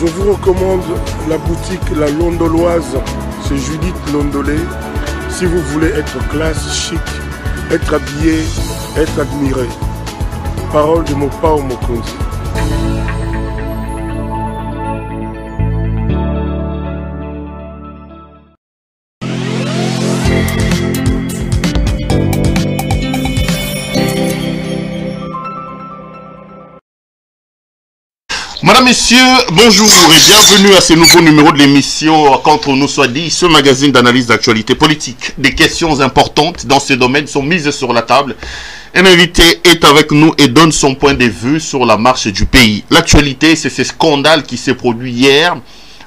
Je vous recommande la boutique La Londoloise, c'est Judith Londolé. Si vous voulez être classe, chic, être habillé, être admiré. Parole de Mopao Mokonzi. Madame, Messieurs, bonjour et bienvenue à ce nouveau numéro de l'émission Qu'entre nous soit dit, ce magazine d'analyse d'actualité politique. Des questions importantes dans ce domaine sont mises sur la table. Un invité est avec nous et donne son point de vue sur la marche du pays. L'actualité, c'est ce scandale qui s'est produit hier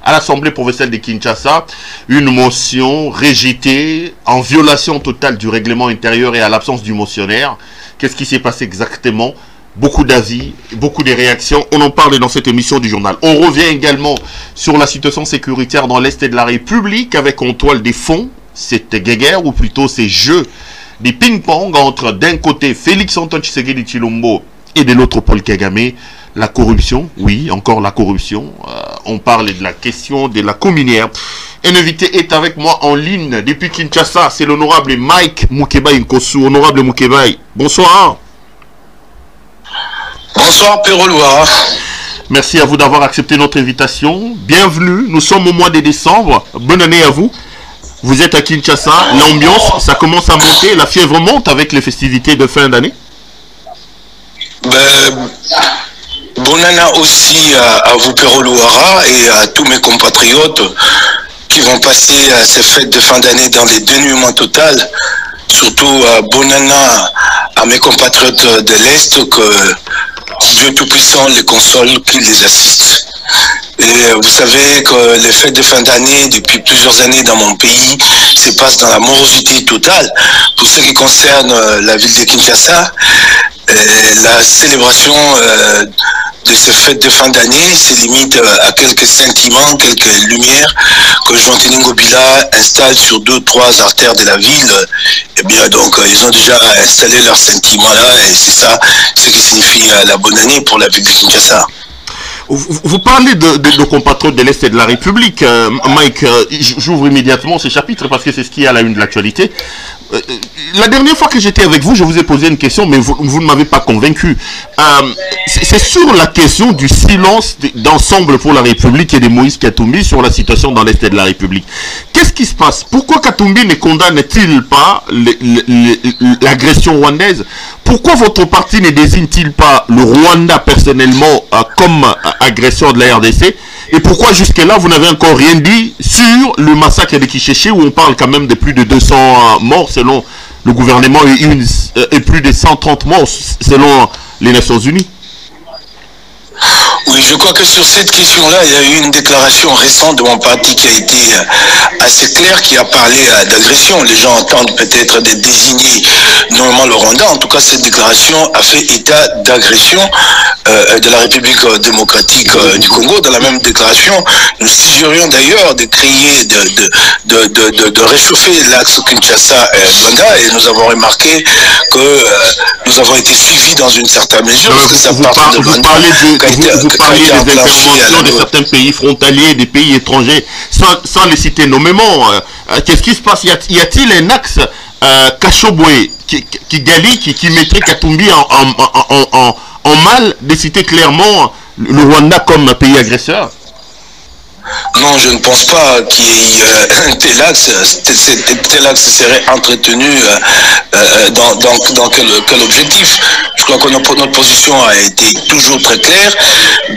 à l'Assemblée provinciale de Kinshasa. Une motion rejetée en violation totale du règlement intérieur et à l'absence du motionnaire. Qu'est-ce qui s'est passé exactement ? Beaucoup d'avis, beaucoup de réactions. On en parle dans cette émission du journal. On revient également sur la situation sécuritaire dans l'Est de la République avec en toile des fonds cette guerre ou plutôt ces jeux des ping-pong entre d'un côté Félix Antoine Tshisekedi Tshilombo et de l'autre Paul Kagame. La corruption, oui, encore la corruption. On parle de la question de la communière. Un invité est avec moi en ligne depuis Kinshasa. C'est l'honorable Mike Mukebai Nkosu. Honorable Mukebai, bonsoir. Bonsoir Péro Louara. Merci à vous d'avoir accepté notre invitation. Bienvenue, nous sommes au mois de décembre. Bonne année à vous. Vous êtes à Kinshasa, l'ambiance, ça commence à monter, la fièvre monte avec les festivités de fin d'année. Bonne année aussi à vous Péro Louara et à tous mes compatriotes qui vont passer ces fêtes de fin d'année dans les dénuements total. Surtout bonne année à mes compatriotes de l'Est que Dieu Tout-Puissant les console, qu'il les assiste. Et vous savez que les fêtes de fin d'année, depuis plusieurs années dans mon pays, se passent dans la morosité totale. Pour ce qui concerne la ville de Kinshasa, la célébration de ces fêtes de fin d'année se limite à quelques sentiments, quelques lumières que Jean Teningo Bila installe sur 2-3 artères de la ville. Et bien donc ils ont déjà installé leurs sentiments là et c'est ça ce qui signifie la bonne année pour la ville de Kinshasa. Vous parlez de nos compatriotes de l'Est et de la République. Mike, j'ouvre immédiatement ce chapitre parce que c'est ce qui est à la une de l'actualité. La dernière fois que j'étais avec vous, je vous ai posé une question, mais vous ne m'avez pas convaincu. C'est sur la question du silence d'ensemble pour la République et de Moïse Katumbi sur la situation dans l'Est de la République. Qu'est-ce qui se passe? Pourquoi Katumbi ne condamne-t-il pas l'agression rwandaise? Pourquoi votre parti ne désigne-t-il pas le Rwanda personnellement comme agresseur de la RDC? Et pourquoi jusque-là, vous n'avez encore rien dit sur le massacre de Kicheche où on parle quand même de plus de 200 morts selon le gouvernement et plus de 130 morts selon les Nations Unies? Oui, je crois que sur cette question-là, il y a eu une déclaration récente de mon parti qui a été assez claire, qui a parlé d'agression. Les gens entendent peut-être de désigner normalement le Rwanda. En tout cas, cette déclaration a fait état d'agression de la République démocratique du Congo. Dans la même déclaration, nous suggérions d'ailleurs de créer, de réchauffer l'axe Kinshasa-Rwanda et nous avons remarqué que nous avons été suivis dans une certaine mesure. Parce que ça part de Rwanda. Vous parlez des interventions de certains pays frontaliers, des pays étrangers, sans les citer nommément. Qu'est-ce qui se passe? Y a-t-il un axe Kashobwe qui mettrait Katumbi en mal de citer clairement le Rwanda comme pays agresseur? Non, je ne pense pas qu'il y ait tel axe serait entretenu dans quel objectif. Je crois que notre position a été toujours très claire.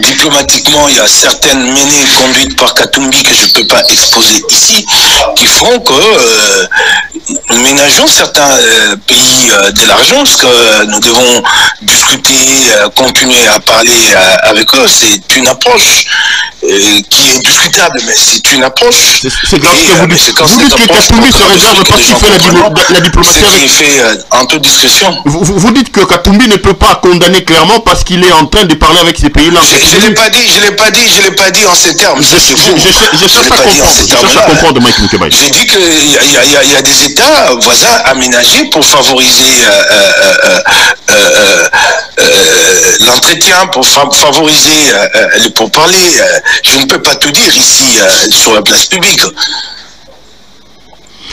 Diplomatiquement, il y a certaines menées conduites par Katumbi que je ne peux pas exposer ici, qui font que nous ménageons certains pays de l'argent, parce que nous devons discuter, continuer à parler avec eux. C'est une approche qui est discutable, mais c'est une approche. C'est grave ce que vous dites. Vous dites que Katumbi se réserve parce qu'il fait la diplomatie avec... Ce qui est fait en toute discrétion. Vous dites que Katumbi ne peut pas condamner clairement parce qu'il est en train de parler avec ces pays-là. Je ne l'ai pas dit en ces termes. Je cherche à comprendre, Mike Mukebai. J'ai dit qu'il y a des États voisin aménagé pour favoriser l'entretien, pour favoriser le pourparler. Je ne peux pas tout dire ici sur la place publique.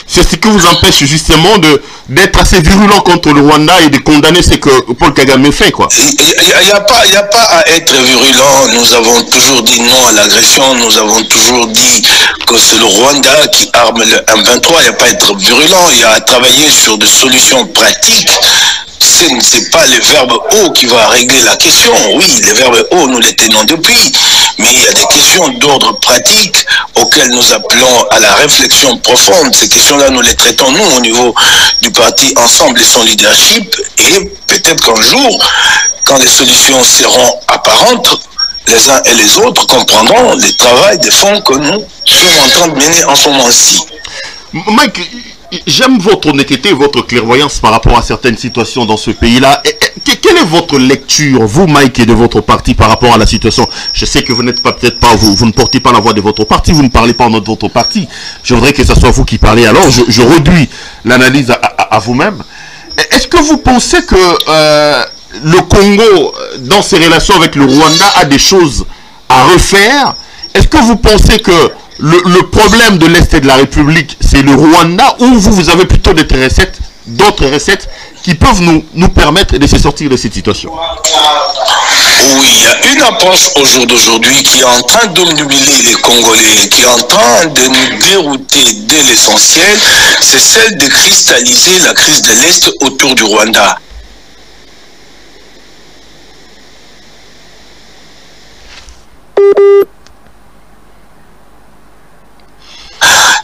C'est ce qui vous empêche justement d'être assez virulent contre le Rwanda et de condamner ce que Paul Kagame fait, quoi. Il n'y a pas à être virulent. Nous avons toujours dit non à l'agression. Nous avons toujours dit que c'est le Rwanda qui arme le M23. Il n'y a pas à être virulent. Il y a à travailler sur des solutions pratiques. Ce n'est pas le verbe haut qui va régler la question. Oui, le verbe haut, nous les tenons depuis. Mais il y a des questions d'ordre pratique auxquelles nous appelons à la réflexion profonde. Ces questions-là, nous les traitons, nous, au niveau du parti Ensemble et son leadership. Et peut-être qu'un jour, quand les solutions seront apparentes, les uns et les autres comprendront le travail de fond que nous sommes en train de mener en ce moment-ci. Mike, j'aime votre honnêteté, votre clairvoyance par rapport à certaines situations dans ce pays-là. Quelle est votre lecture, vous, Mike, et de votre parti par rapport à la situation? Je sais que vous n'êtes pas, peut-être pas, vous ne portez pas la voix de votre parti, vous ne parlez pas en nom de votre parti. Je voudrais que ce soit vous qui parlez. Alors, je réduis l'analyse à vous-même. Est-ce que vous pensez que le Congo, dans ses relations avec le Rwanda, a des choses à refaire? Est-ce que vous pensez que le problème de l'Est et de la République, c'est le Rwanda, ou vous avez plutôt d'autres recettes qui peuvent nous permettre de se sortir de cette situation? Oui, il y a une approche au jour d'aujourd'hui qui est en train d'obnubiler les Congolais, qui est en train de nous dérouter dès l'essentiel, c'est celle de cristalliser la crise de l'Est autour du Rwanda.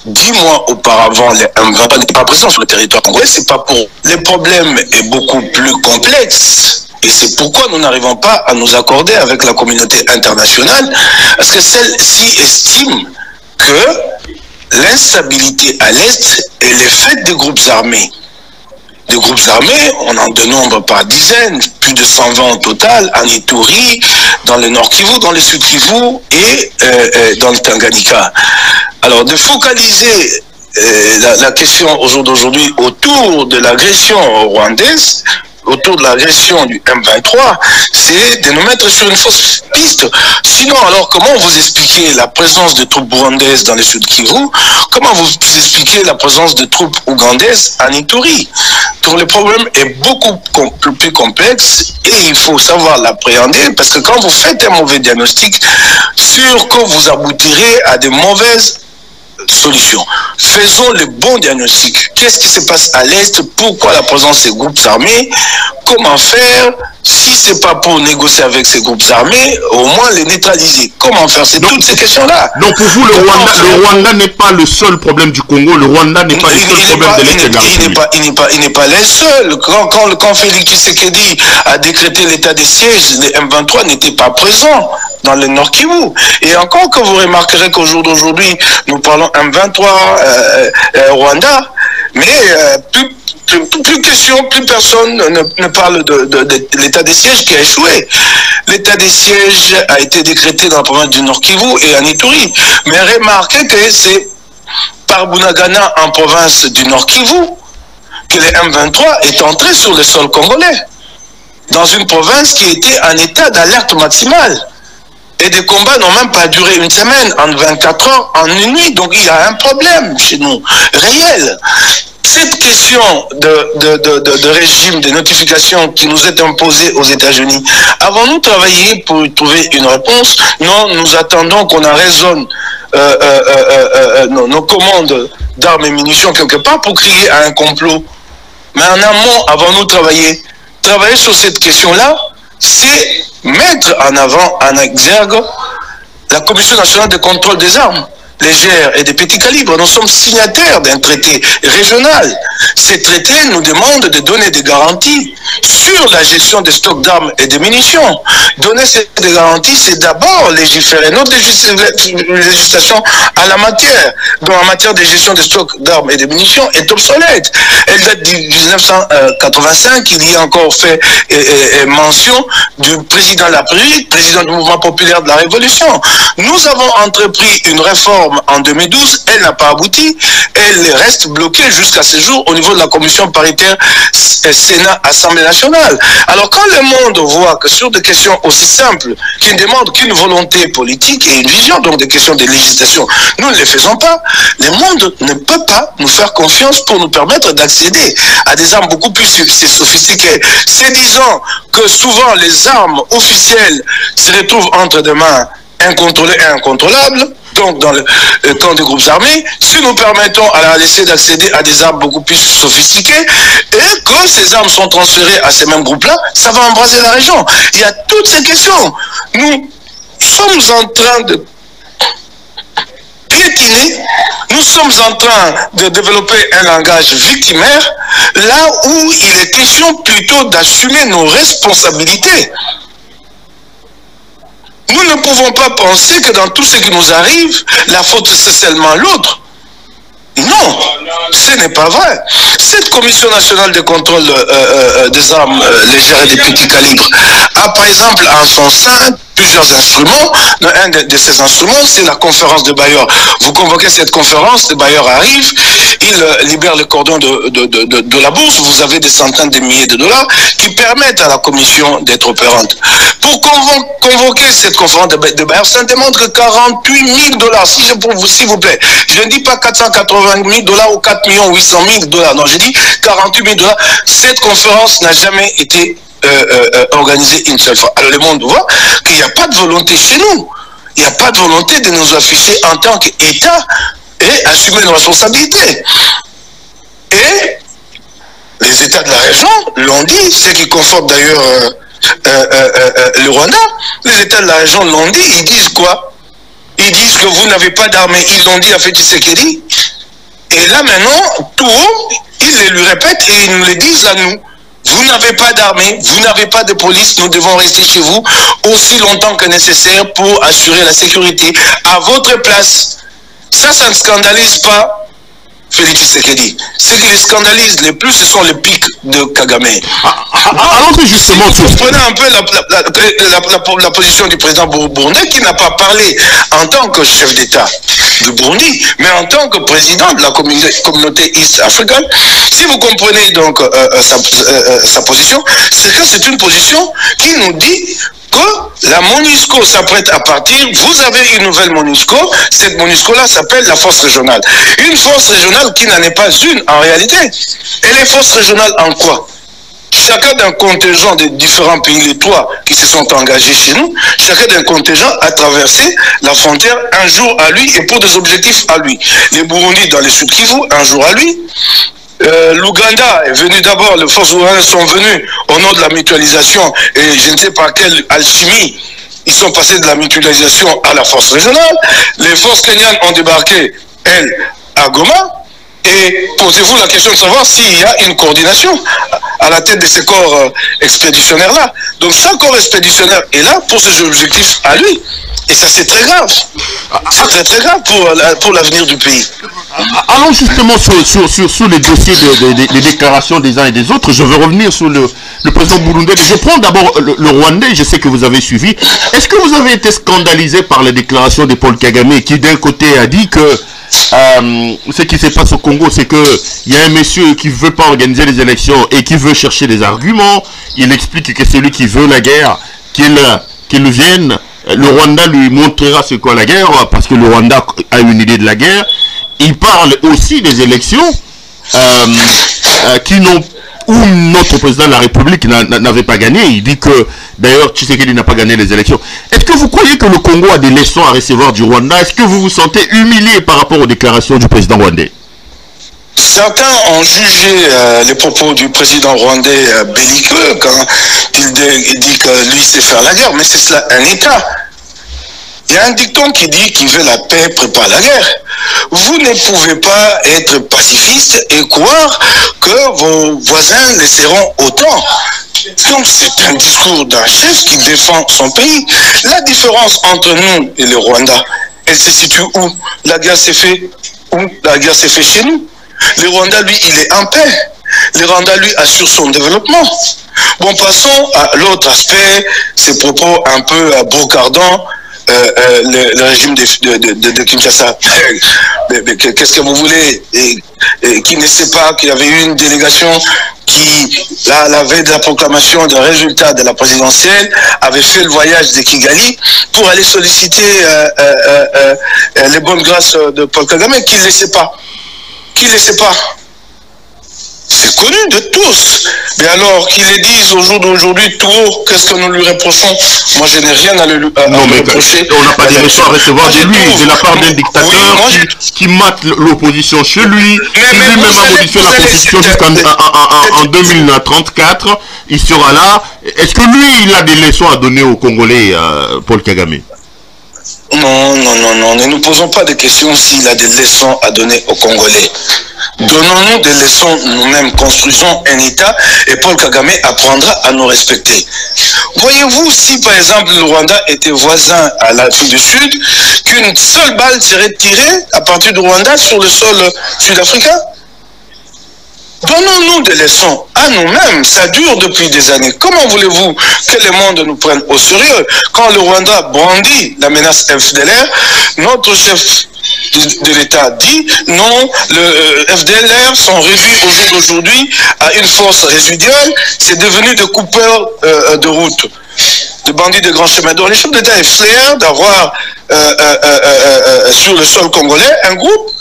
10 mois auparavant, les M23 n'étaient pas présents sur le territoire congolais. C'est pas pour. Le problème est beaucoup plus complexe. Et c'est pourquoi nous n'arrivons pas à nous accorder avec la communauté internationale, parce que celle-ci estime que l'instabilité à l'Est est l'effet des groupes armés. Des groupes armés, on en dénombre par dizaines, plus de 120 au total, en Ituri, dans le Nord Kivu, dans le Sud Kivu et dans le Tanganyika. Alors, de focaliser la question au jour d'aujourd'hui autour de l'agression rwandaise, autour de l'agression du M23, c'est de nous mettre sur une fausse piste. Sinon, alors, comment vous expliquez la présence de troupes burundaises dans le Sud Kivu? Comment vous expliquez la présence de troupes ougandaises en Ituri? Donc, le problème est beaucoup plus complexe et il faut savoir l'appréhender, parce que quand vous faites un mauvais diagnostic, sûr que vous aboutirez à de mauvaises solutions. Faisons le bon diagnostic. Qu'est-ce qui se passe à l'Est? Pourquoi la présence de ces groupes armés? Comment faire? Si ce n'est pas pour négocier avec ces groupes armés, au moins les neutraliser. Comment faire? C'est toutes ces questions-là. Donc pour vous, le Rwanda n'est pas le seul problème du Congo. Le Rwanda n'est pas le seul problème de l'Est et de la République. Il n'est pas le seul. Quand Félix Tshisekedi a décrété l'état de siège, les M23 n'étaient pas présents dans le Nord Kivu. Et encore que vous remarquerez qu'au jour d'aujourd'hui, nous parlons M23 Rwanda, mais plus question, plus personne ne parle de l'état de siège qui a échoué. L'état de siège a été décrété dans la province du Nord Kivu et en Ituri. Mais remarquez que c'est par Bunagana, en province du Nord Kivu, que les M23 est entré sur le sol congolais, dans une province qui était en état d'alerte maximale. Et des combats n'ont même pas duré une semaine, en 24 heures, en une nuit. Donc il y a un problème chez nous, réel. Cette question de régime, de notification qui nous est imposée aux États-Unis, avons-nous travaillé pour trouver une réponse? Non, nous attendons qu'on arraisonne nos commandes d'armes et munitions quelque part pour crier à un complot. Mais en amont, avons-nous travaillé? Travailler sur cette question-là, c'est mettre en avant, en exergue, la Commission nationale de contrôle des armes légères et des petits calibres. Nous sommes signataires d'un traité régional. Ces traités nous demandent de donner des garanties sur la gestion des stocks d'armes et de munitions. Donner ces garanties, c'est d'abord légiférer. Notre législation à la matière, dans la matière de gestion des stocks d'armes et de munitions, est obsolète. Elle date de 1985. Il y a encore fait mention du président de la République, président du mouvement populaire de la Révolution. Nous avons entrepris une réforme réforme en 2012, elle n'a pas abouti. Elle reste bloquée jusqu'à ce jour au niveau de la commission paritaire Sénat-Assemblée nationale. Alors quand le monde voit que sur des questions aussi simples, qui ne demandent qu'une volonté politique et une vision, donc des questions de législation, nous ne les faisons pas, le monde ne peut pas nous faire confiance pour nous permettre d'accéder à des armes beaucoup plus sophistiquées. C'est disant que souvent les armes officielles se retrouvent entre des mains incontrôlées et incontrôlables, donc dans le camp des groupes armés, si nous permettons à la RDC d'accéder à des armes beaucoup plus sophistiquées et que ces armes sont transférées à ces mêmes groupes-là, ça va embraser la région. Il y a toutes ces questions. Nous sommes en train de piétiner, nous sommes en train de développer un langage victimaire, là où il est question plutôt d'assumer nos responsabilités. Nous ne pouvons pas penser que dans tout ce qui nous arrive, la faute c'est seulement l'autre. Non, ce n'est pas vrai. Cette Commission nationale de contrôle des armes légères et des petits calibres a par exemple en son sein plusieurs instruments. Un de ces instruments, c'est la conférence de Bayor. Vous convoquez cette conférence, le Bayor arrive, il libère le cordon de la bourse, vous avez des centaines de milliers de dollars qui permettent à la commission d'être opérante. Pour convoquer cette conférence de Bayor, ça demande que 48 000 dollars, s'il vous plaît. Je ne dis pas 480 000 dollars ou 4 800 000 dollars, non, je dis 48 000 dollars. Cette conférence n'a jamais été organisée une seule fois. Alors le monde voit qu'il n'y a pas de volonté chez nous. Il n'y a pas de volonté de nous afficher en tant qu'État et assumer nos responsabilités. Et les États de la région l'ont dit, ce qui conforte d'ailleurs le Rwanda. Les États de la région l'ont dit, ils disent quoi? Ils disent que vous n'avez pas d'armée. Ils l'ont dit à Félix Tshisekedi. Et là maintenant, tout haut, ils le lui répètent et ils nous le disent à nous. Vous n'avez pas d'armée, vous n'avez pas de police, nous devons rester chez vous aussi longtemps que nécessaire pour assurer la sécurité à votre place. Ça ne scandalise pas Félix Tshisekedi. Ce qui les scandalise le plus, ce sont les pics de Kagame. Alors que justement, si vous prenez un peu la position du président burundais qui n'a pas parlé en tant que chef d'État du Burundi, mais en tant que président de la communauté East African, si vous comprenez donc sa position, c'est que c'est une position qui nous dit que la MONUSCO s'apprête à partir. Vous avez une nouvelle MONUSCO. Cette MONUSCO-là s'appelle la force régionale. Une force régionale qui n'en est pas une en réalité. Et les forces régionales en quoi? Chacun d'un contingent des différents pays, les trois qui se sont engagés chez nous, chacun d'un contingent a traversé la frontière un jour à lui et pour des objectifs à lui. Les Burundis dans les Sud Kivu, un jour à lui. L'Ouganda est venu d'abord, les forces ougandaises sont venues au nom de la mutualisation et je ne sais pas quelle alchimie, ils sont passés de la mutualisation à la force régionale. Les forces kenyanes ont débarqué, elles, à Goma. Et posez-vous la question de savoir s'il y a une coordination à la tête de ces corps expéditionnaires-là. Donc chaque corps expéditionnaire est là pour ses objectifs à lui. Et ça c'est très grave. C'est très très grave pour l'avenir du pays. Allons justement sur les dossiers des déclarations des uns et des autres. Je veux revenir sur le président burundais. Je prends d'abord le Rwandais, je sais que vous avez suivi. Est-ce que vous avez été scandalisé par les déclarations de Paul Kagame qui d'un côté a dit que ce qui se passe au Congo, c'est qu'il y a un monsieur qui ne veut pas organiser les élections et qui veut chercher des arguments. Il explique que c'est lui qui veut la guerre, qu'il vienne. Le Rwanda lui montrera c'est quoi la guerre, parce que le Rwanda a une idée de la guerre. Il parle aussi des élections où notre président de la République n'avait pas gagné. Il dit que, d'ailleurs, Tshisekedi n'a pas gagné les élections. Est-ce que vous croyez que le Congo a des leçons à recevoir du Rwanda? Est-ce que vous vous sentez humilié par rapport aux déclarations du président rwandais? Certains ont jugé les propos du président rwandais belliqueux quand il dit que lui sait faire la guerre, mais c'est cela un État. Il y a un dicton qui dit qui veut la paix prépare la guerre. Vous ne pouvez pas être pacifiste et croire que vos voisins le seront autant. Donc c'est un discours d'un chef qui défend son pays. La différence entre nous et le Rwanda, elle se situe où? La guerre s'est faite où? La guerre s'est faite chez nous. Le Rwanda, lui, il est en paix. Le Rwanda, lui, assure son développement. Bon, passons à l'autre aspect, ces propos un peu brocardants le régime de Kinshasa. Qu'est-ce que vous voulez, et qui ne sait pas qu'il y avait eu une délégation qui, là, la veille de la proclamation d'un résultat de la présidentielle, avait fait le voyage de Kigali pour aller solliciter les bonnes grâces de Paul Kagame, qui ne le sait pas. Qui ne le sait pas. C'est connu de tous. Mais alors qu'ils le disent au jour d'aujourd'hui tout haut, qu'est-ce que nous lui reprochons? Moi, je n'ai rien à lui reprocher. On n'a pas des leçons à recevoir de lui, de la part d'un dictateur qui mate l'opposition chez lui, qui lui-même a modifié la constitution jusqu'en 2034. Il sera là. Est-ce que lui, il a des leçons à donner aux Congolais, Paul Kagame? Non, ne nous posons pas de questions s'il a des leçons à donner aux Congolais. Donnons-nous des leçons nous-mêmes, construisons un État et Paul Kagame apprendra à nous respecter. Voyez-vous, si par exemple le Rwanda était voisin à l'Afrique du Sud, qu'une seule balle serait tirée à partir du Rwanda sur le sol sud-africain? Donnons-nous des leçons à nous-mêmes. Ça dure depuis des années. Comment voulez-vous que le monde nous prenne au sérieux? Quand le Rwanda brandit la menace FDLR, notre chef de l'État dit non, le FDLR sont réduits au jour d'aujourd'hui à une force résiduelle, c'est devenu des coupeurs de route, de bandits de grands chemins. Donc le chef d'État est fier d'avoir sur le sol congolais un groupe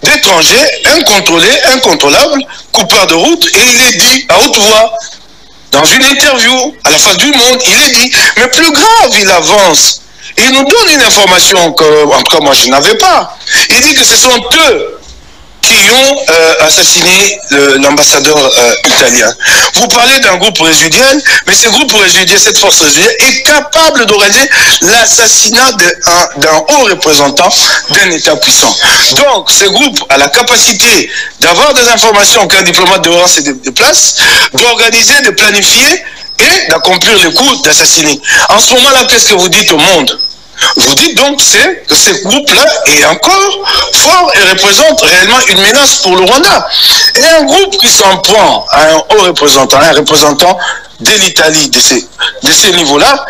d'étrangers incontrôlés, incontrôlables, coupeurs de route, et il est dit à haute voix, dans une interview, à la face du monde, il est dit, mais plus grave, il avance. Il nous donne une information que, en tout cas, moi, je n'avais pas. Il dit que ce sont eux qui ont assassiné l'ambassadeur italien. Vous parlez d'un groupe résiduel, mais ce groupe résiduel, cette force résiduelle, est capable d'organiser l'assassinat d'un haut représentant d'un État puissant. Donc, ce groupe a la capacité d'avoir des informations qu'un diplomate de rang se déplace, d'organiser, de planifier et d'accomplir le coup d'assassiner. En ce moment-là, qu'est-ce que vous dites au monde? Vous dites donc que ce groupe-là est encore fort et représente réellement une menace pour le Rwanda. Et un groupe qui s'en prend à un haut représentant, un représentant de l'Italie, de ce niveau-là,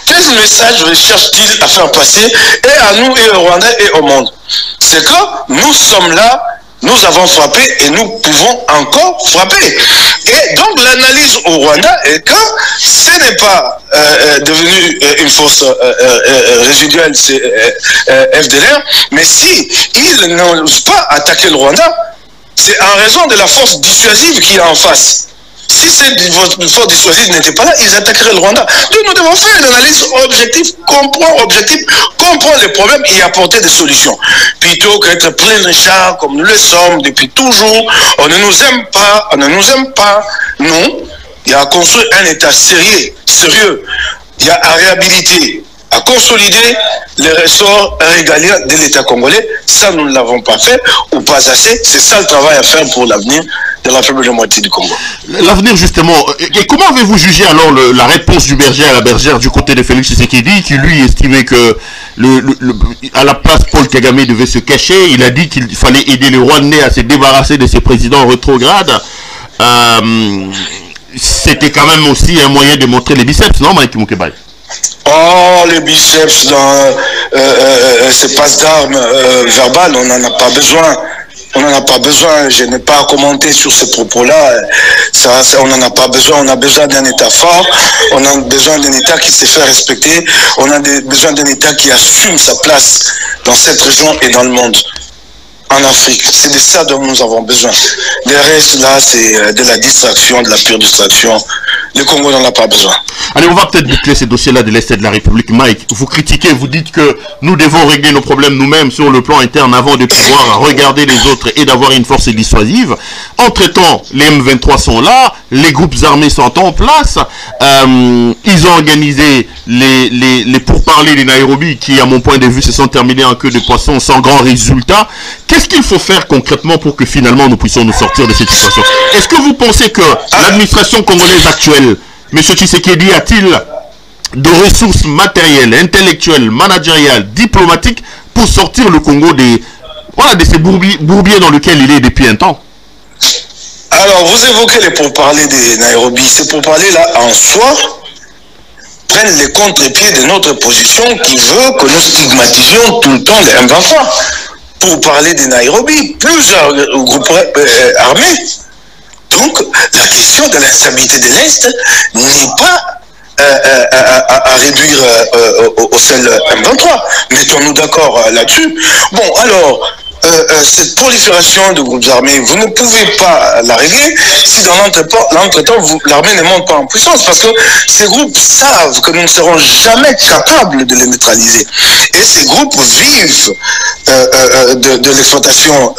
quel message cherche-t-il à faire passer et à nous, et au Rwanda, et au monde? C'est que nous sommes là, nous avons frappé et nous pouvons encore frapper. Et donc l'analyse au Rwanda est que ce n'est pas devenu une force résiduelle, c'est FDLR, mais si ils n'osent pas attaquer le Rwanda, c'est en raison de la force dissuasive qui est en face. Si cette force dissuasive n'était pas là, ils attaqueraient le Rwanda. Donc nous devons faire une analyse objective, comprendre les problèmes et y apporter des solutions. Plutôt qu'être plein de chars comme nous le sommes depuis toujours, on ne nous aime pas, non. Il y a à construire un État sérieux. Il y a à réhabiliter, à consolider les ressorts régaliens de l'État congolais. Ça, nous ne l'avons pas fait, ou pas assez. C'est ça le travail à faire pour l'avenir de la faible moitié du Congo. L'avenir, justement. Et comment avez-vous jugé alors la réponse du berger à la bergère du côté de Félix Tshisekedi, qui lui estimait que à la place Paul Kagame devait se cacher? Il a dit qu'il fallait aider les Rwandais à se débarrasser de ces présidents rétrogrades. C'était quand même aussi un moyen de montrer les biceps, non, Mike Mukebai? Oh, les biceps dans ces passes d'armes verbales, on n'en a pas besoin. On n'en a pas besoin, je n'ai pas à commenter sur ces propos-là. On n'en a pas besoin, on a besoin d'un État fort, on a besoin d'un État qui se fait respecter, on a besoin d'un État qui assume sa place dans cette région et dans le monde. En Afrique, c'est de ça dont nous avons besoin. Le reste là, c'est de la distraction, de la pure distraction. Le Congo n'en a pas besoin. Allez, on va peut-être boucler ces dossiers-là de l'Est de la République. Mike, vous critiquez, vous dites que nous devons régler nos problèmes nous-mêmes sur le plan interne avant de pouvoir regarder les autres et d'avoir une force dissuasive. Entre-temps, les M23 sont là, les groupes armés sont en place, ils ont organisé les pourparlers des Nairobi qui, à mon point de vue, se sont terminés en queue de poisson sans grand résultat. Qu'est-ce qu'il faut faire concrètement pour que finalement nous puissions nous sortir de cette situation? Est-ce que vous pensez que l'administration congolaise actuelle, M. Tshisekedi, a-t-il de ressources matérielles, intellectuelles, managériales, diplomatiques pour sortir le Congo de ces bourbiers dans lesquels il est depuis un temps? Alors, vous évoquez les pourparlers des Nairobi. Ces pourparlers-là, en soi, prennent les contre-pieds de notre position qui veut que nous stigmatisions tout le temps les M23. Pour parler des Nairobi, plusieurs groupes armés. Donc, la question de l'instabilité de l'Est n'est pas à réduire au seul M23. Mettons-nous d'accord là-dessus. Bon, alors, cette prolifération de groupes armés, vous ne pouvez pas la régler si dans l'entretemps, l'armée ne monte pas en puissance, parce que ces groupes savent que nous ne serons jamais capables de les neutraliser. Et ces groupes vivent de l'exploitation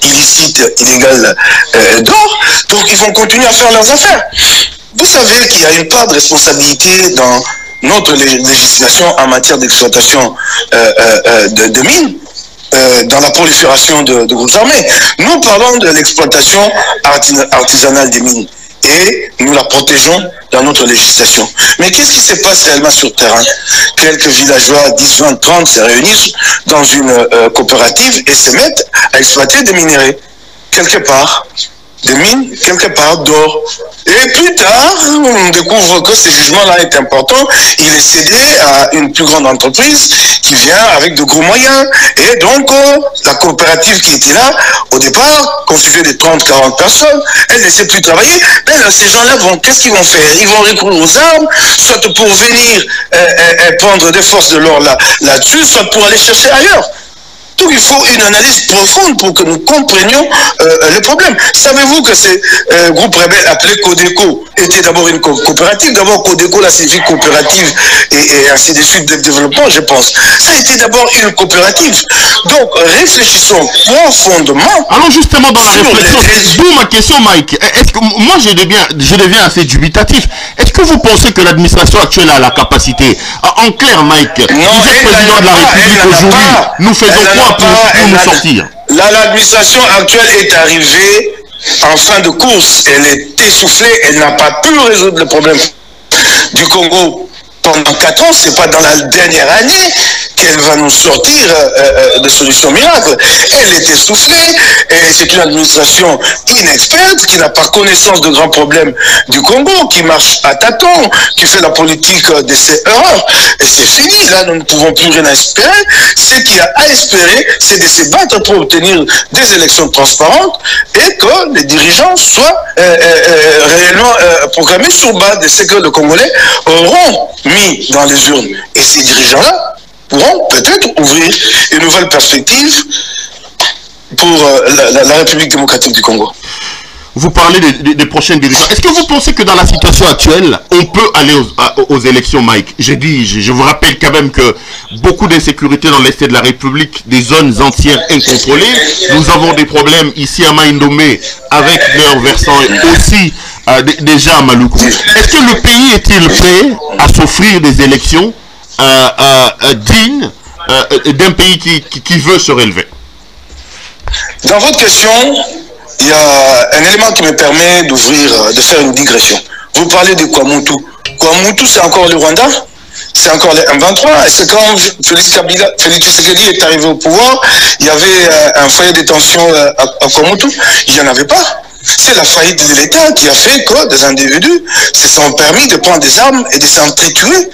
illicite, illégale d'or, donc ils vont continuer à faire leurs affaires. Vous savez qu'il y a une part de responsabilité dans notre législation en matière d'exploitation de mines, dans la prolifération de groupes armés. Nous parlons de l'exploitation artisanale des mines et nous la protégeons dans notre législation. Mais qu'est-ce qui se passe réellement sur le terrain? Quelques villageois, 10, 20, 30 se réunissent dans une coopérative et se mettent à exploiter des minerais quelque part. Des mines, quelque part d'or. Et plus tard, on découvre que ce jugement-là est important. Il est cédé à une plus grande entreprise qui vient avec de gros moyens. Et donc, la coopérative qui était là, au départ, constituée de 30-40 personnes, elle ne sait plus travailler. Mais là, ces gens-là, qu'est-ce qu'ils vont faire? Ils vont recourir aux armes, soit pour venir prendre des forces de l'or là-dessus, soit pour aller chercher ailleurs. Donc il faut une analyse profonde pour que nous comprenions le problème. Savez-vous que ces groupes rebelles appelés Codeco étaient d'abord une coopérative? D'abord Codeco, la signifie coopérative et ainsi de suite de développement, je pense. Ça a été d'abord une coopérative. Donc réfléchissons profondément. Alors justement dans la réflexion, d'où ma question, Mike. Est-ce que moi je deviens assez dubitatif. Est-ce que vous pensez que l'administration actuelle a la capacité? En clair, Mike, non, vous êtes président de la République aujourd'hui. Nous faisons quoi pour nous sortir? L'administration actuelle est arrivée en fin de course. Elle est essoufflée. Elle n'a pas pu résoudre le problème du Congo pendant 4 ans. C'est pas dans la dernière année qu'elle va nous sortir de solutions miracles. Elle est essoufflée et c'est une administration inexperte qui n'a pas connaissance de grands problèmes du Congo, qui marche à tâtons, qui fait la politique de ses erreurs. Et c'est fini, là, nous ne pouvons plus rien espérer. Ce qu'il y a à espérer, c'est de se battre pour obtenir des élections transparentes et que les dirigeants soient réellement programmés sur base de ce que les Congolais auront mis dans les urnes. Et ces dirigeants-là pourront peut-être ouvrir une nouvelle perspective pour la République démocratique du Congo. Vous parlez des prochaines dirigeants. Est-ce que vous pensez que dans la situation actuelle, on peut aller aux élections, Mike? Je vous rappelle quand même que beaucoup d'insécurité dans l'Est de la République, des zones entières incontrôlées. Nous avons des problèmes ici à Maïndomé avec leur versant aussi déjà à Maluku. Est-ce que le pays est-il prêt à s'offrir des élections dignes d'un pays qui veut se relever? Dans votre question, il y a un élément qui me permet de faire une digression. Vous parlez de Kwamutu. Kwamutu, c'est encore le Rwanda, c'est encore les M23. Et c'est quand Félix Tshisekedi est arrivé au pouvoir, il y avait un foyer de détention à Kwamutu. Il n'y en avait pas. C'est la faillite de l'État qui a fait que des individus se sont permis de prendre des armes et de s'entretuer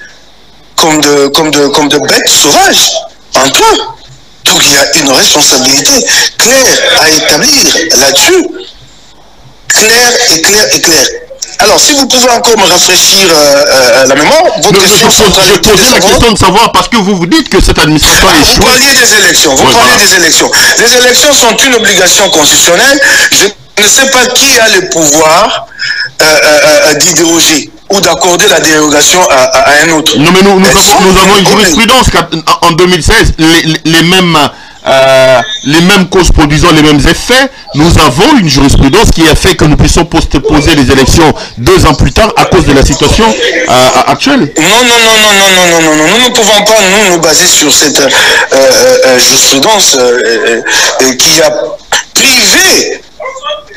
comme de bêtes sauvages entre eux. Donc il y a une responsabilité claire à établir là-dessus. Claire. Alors si vous pouvez encore me rafraîchir la mémoire, votre question centrale. Je posais la question de savoir, parce que vous dites que cette administration est échouée. Vous parliez des élections. Les élections sont une obligation constitutionnelle. Je ne sais pas qui a le pouvoir d'idéologie ou d'accorder la dérogation à un autre. Non, mais nous avons une jurisprudence en 2016, les mêmes causes produisant les mêmes effets. Nous avons une jurisprudence qui a fait que nous puissions poser les élections 2 ans plus tard à cause de la situation actuelle. Non, nous ne pouvons pas nous baser sur cette jurisprudence qui a privé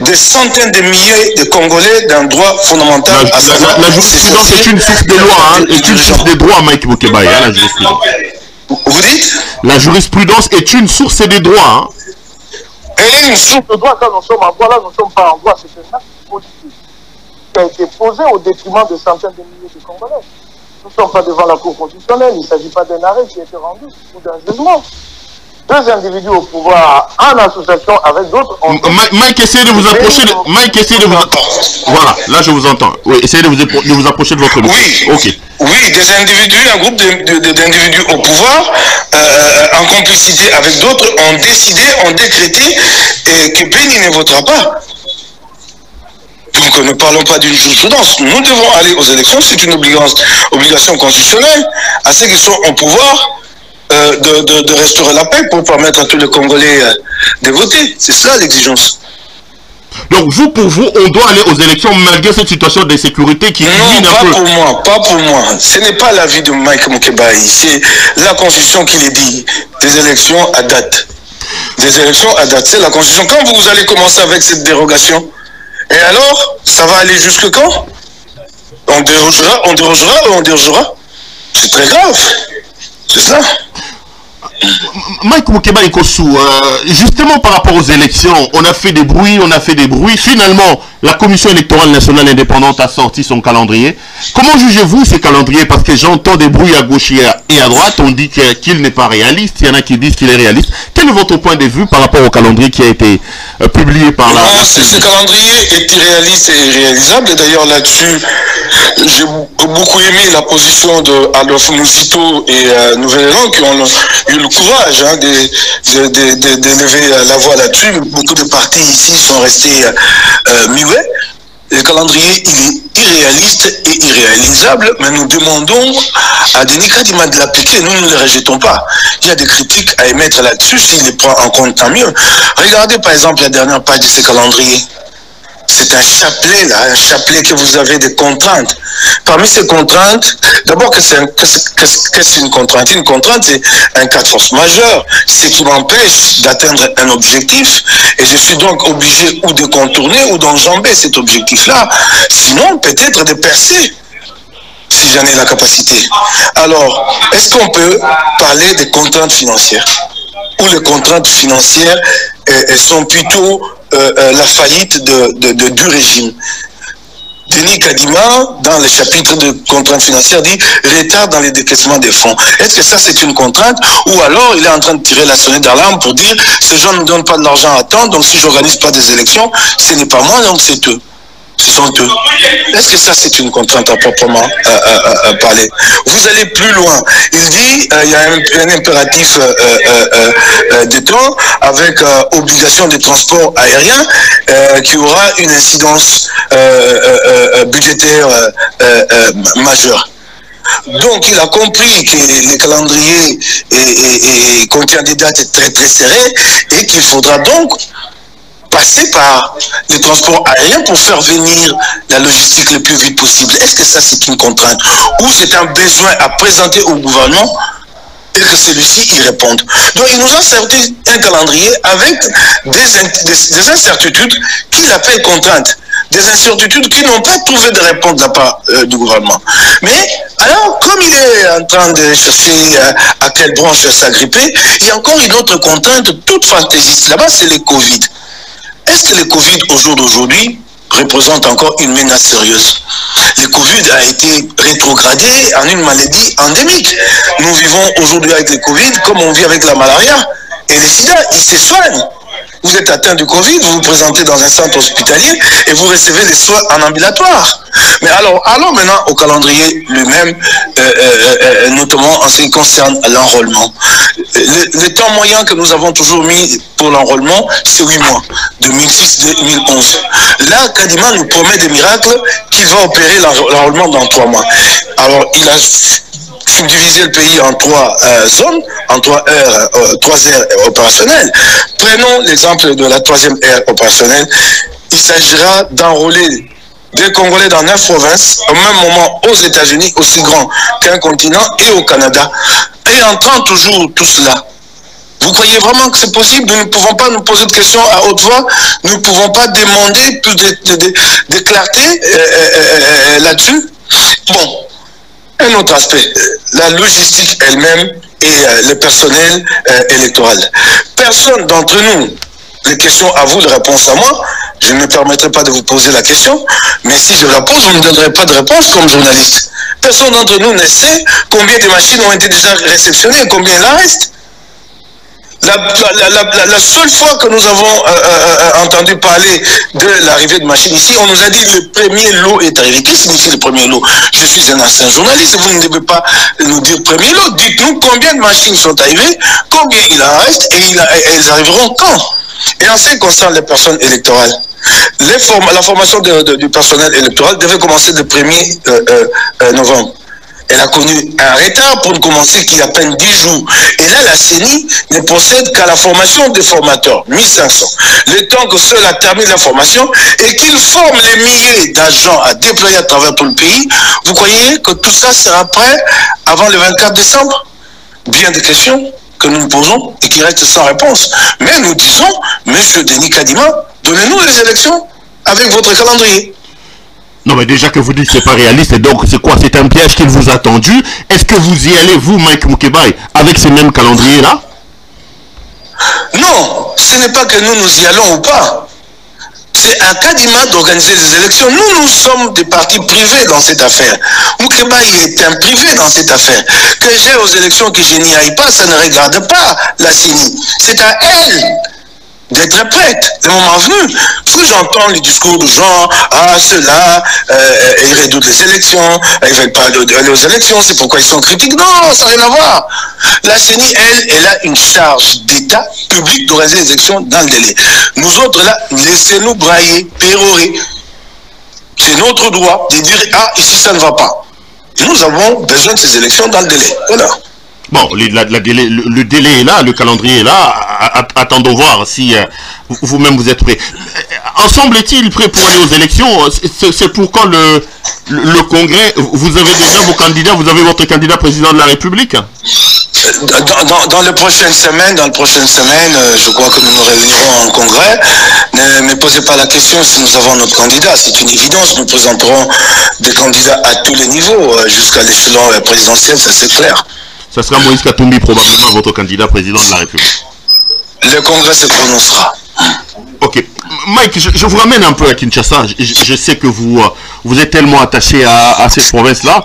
des centaines de milliers de Congolais d'un droit fondamental. La jurisprudence est une source de loi, est une source de droit, Mike Bokebaye, la jurisprudence. Vous dites? La jurisprudence est une source des droits. Elle est une source de droit quand nous sommes en droit. Là, nous ne sommes pas en droit. C'est un acte politique qui a été posé au détriment de centaines de milliers de Congolais. Nous ne sommes pas devant la Cour constitutionnelle, il ne s'agit pas d'un arrêt qui a été rendu ou d'un jugement. Deux individus au pouvoir en association avec d'autres. Mike, essayez de vous approcher. Mike, essayez de vous. Voilà, là je vous entends. Oui, essayez de vous approcher de votre micro. Oui. Ok. Oui, des individus, un groupe d'individus au pouvoir, en complicité avec d'autres, ont décidé, ont décrété que Béni ne votera pas. Donc ne parlons pas d'une jurisprudence. Nous devons aller aux élections, c'est une obligation constitutionnelle à ceux qui sont au pouvoir de restaurer la paix pour permettre à tous les Congolais de voter. C'est ça l'exigence. Donc vous, pour vous, on doit aller aux élections malgré cette situation de sécurité qui... Non, pas pour moi. Ce n'est pas l'avis de Mike Mukebai. C'est la Constitution qui le dit. Des élections à date. Des élections à date. C'est la Constitution. Quand vous allez commencer avec cette dérogation, et alors, ça va aller jusque quand? On dérogera. C'est très grave. C'est ça. Mike Mukeba Ikossou, justement par rapport aux élections, on a fait des bruits. Finalement, la Commission électorale nationale indépendante a sorti son calendrier. Comment jugez-vous ce calendrier? Parce que j'entends des bruits à gauche et à droite. On dit qu'il n'est pas réaliste. Il y en a qui disent qu'il est réaliste. Quel est votre point de vue par rapport au calendrier qui a été publié par la... Ce calendrier est irréaliste et irréalisable. Et d'ailleurs, là-dessus, j'ai beaucoup aimé la position de Adolphe Mouzito et Nouvelle-Élan qui ont eu le courage d'élever la voix là-dessus. Beaucoup de partis ici sont restés muets. Le calendrier, il est irréaliste et irréalisable, mais nous demandons à Denis Kadima de l'appliquer. Nous ne le rejetons pas. Il y a des critiques à émettre là-dessus. S'il les prend en compte, tant mieux. Regardez par exemple la dernière page de ce calendrier. C'est un chapelet, là, un chapelet que vous avez des contraintes. Parmi ces contraintes, d'abord, qu'est-ce qu'une contrainte? Une contrainte, c'est un cas de force majeure, ce qui m'empêche d'atteindre un objectif, et je suis donc obligé ou de contourner ou d'enjamber cet objectif-là, sinon peut-être de percer, si j'en ai la capacité. Alors, est-ce qu'on peut parler des contraintes financières? Ou les contraintes financières sont plutôt la faillite du régime. Denis Kadima, dans le chapitre de contraintes financières, dit retard dans les décaissements des fonds. Est-ce que ça c'est une contrainte? Ou alors il est en train de tirer la sonnette d'alarme pour dire ces gens ne donnent pas de l'argent à temps, donc si j'organise pas des élections, ce n'est pas moi, donc c'est eux. Ce sont eux. Est-ce que ça c'est une contrainte à proprement parler? Vous allez plus loin. Il dit il y a un impératif de temps avec obligation de transport aérien qui aura une incidence budgétaire majeure. Donc il a compris que le calendrier contient des dates très très serrées et qu'il faudra donc passer par les transports aériens pour faire venir la logistique le plus vite possible. Est-ce que ça c'est une contrainte ou c'est un besoin à présenter au gouvernement et que celui-ci y réponde? Donc il nous a sorti un calendrier avec des incertitudes qu'il appelle contraintes, des incertitudes qui n'ont pas trouvé de réponse de la part du gouvernement. Mais alors, comme il est en train de chercher à quelle branche s'agripper, il y a encore une autre contrainte toute fantaisiste là-bas, c'est le Covid. Est-ce que le Covid, au jour d'aujourd'hui, représente encore une menace sérieuse? Le Covid a été rétrogradé en une maladie endémique. Nous vivons aujourd'hui avec le Covid comme on vit avec la malaria. Et le sida, il se soigne. Vous êtes atteint du Covid, vous vous présentez dans un centre hospitalier et vous recevez des soins en ambulatoire. Mais alors, allons maintenant au calendrier lui-même, notamment en ce qui concerne l'enrôlement. Le temps moyen que nous avons toujours mis pour l'enrôlement, c'est 8 mois, 2006-2011. Là, Kadima nous promet des miracles qu'il va opérer l'enrôlement dans 3 mois. Alors, il a subdiviser le pays en 3 zones, en 3 aires opérationnelles. Prenons l'exemple de la 3e aire opérationnelle. Il s'agira d'enrôler des Congolais dans 9 provinces, au même moment aux États-Unis, aussi grand qu'un continent, et au Canada. Et en 30 jours, tout cela. Vous croyez vraiment que c'est possible? Nous ne pouvons pas nous poser de questions à haute voix, nous ne pouvons pas demander plus de clarté là-dessus. Bon. Un autre aspect, la logistique elle-même et le personnel électoral. Personne d'entre nous les questions à vous, les réponses à moi. Je ne me permettrai pas de vous poser la question, mais si je la pose, vous ne me donnerez pas de réponse comme journaliste. Personne d'entre nous ne sait combien de machines ont été déjà réceptionnées et combien il en reste. La seule fois que nous avons entendu parler de l'arrivée de machines ici, on nous a dit que le premier lot est arrivé. Qu'est-ce que signifie le premier lot? Je suis un ancien journaliste, vous ne devez pas nous dire premier lot. Dites-nous combien de machines sont arrivées, combien il en reste et elles arriveront quand? Et en ce qui concerne les personnes électorales, la formation du personnel électoral devait commencer le 1er novembre. Elle a connu un retard pour ne commencer qu'il y a à peine 10 jours. Et là, la CENI ne procède qu'à la formation des formateurs, 1500. Le temps que ceux-là terminent la formation et qu'ils forment les milliers d'agents à déployer à travers tout le pays, vous croyez que tout ça sera prêt avant le 24 décembre? Bien des questions que nous nous posons et qui restent sans réponse. Mais nous disons, Monsieur Denis Kadima, donnez-nous les élections avec votre calendrier. Non, mais déjà que vous dites que ce n'est pas réaliste, et donc c'est quoi? C'est un piège qu'il vous a tendu. Est-ce que vous y allez, vous, Mike Mukebai, avec ce même calendrier-là? Non, ce n'est pas que nous y allons ou pas. C'est à Kadima d'organiser les élections. Nous sommes des partis privés dans cette affaire. Mukebai est un privé dans cette affaire. Que j'ai aux élections, que je n'y aille pas, ça ne regarde pas la CENI. C'est à elle d'être prête, le moment venu. Parce que j'entends les discours de gens, ceux-là, ils redoutent les élections, ils ne veulent pas aller aux élections, c'est pourquoi ils sont critiques. Non, ça n'a rien à voir. La CENI, elle a une charge d'État public d'organiser les élections dans le délai. Nous autres, là, laissez-nous brailler, pérorer. C'est notre droit de dire, ici, ça ne va pas. Nous avons besoin de ces élections dans le délai. Voilà. Bon, le délai est là, le calendrier est là. Attendons voir si vous-même vous êtes prêt. Ensemble est-il prêt pour aller aux élections? C'est pour quand le Congrès? Vous avez déjà vos candidats, vous avez votre candidat président de la République? Dans les prochaines semaines, je crois que nous nous réunirons en Congrès. Ne me posez pas la question si nous avons notre candidat. C'est une évidence. Nous présenterons des candidats à tous les niveaux, jusqu'à l'échelon présidentiel, ça c'est clair. Ça sera Moïse Katumbi, probablement votre candidat président de la République. Le Congrès se prononcera. Ok. Mike, je vous ramène un peu à Kinshasa. Je sais que vous êtes tellement attaché à cette province-là,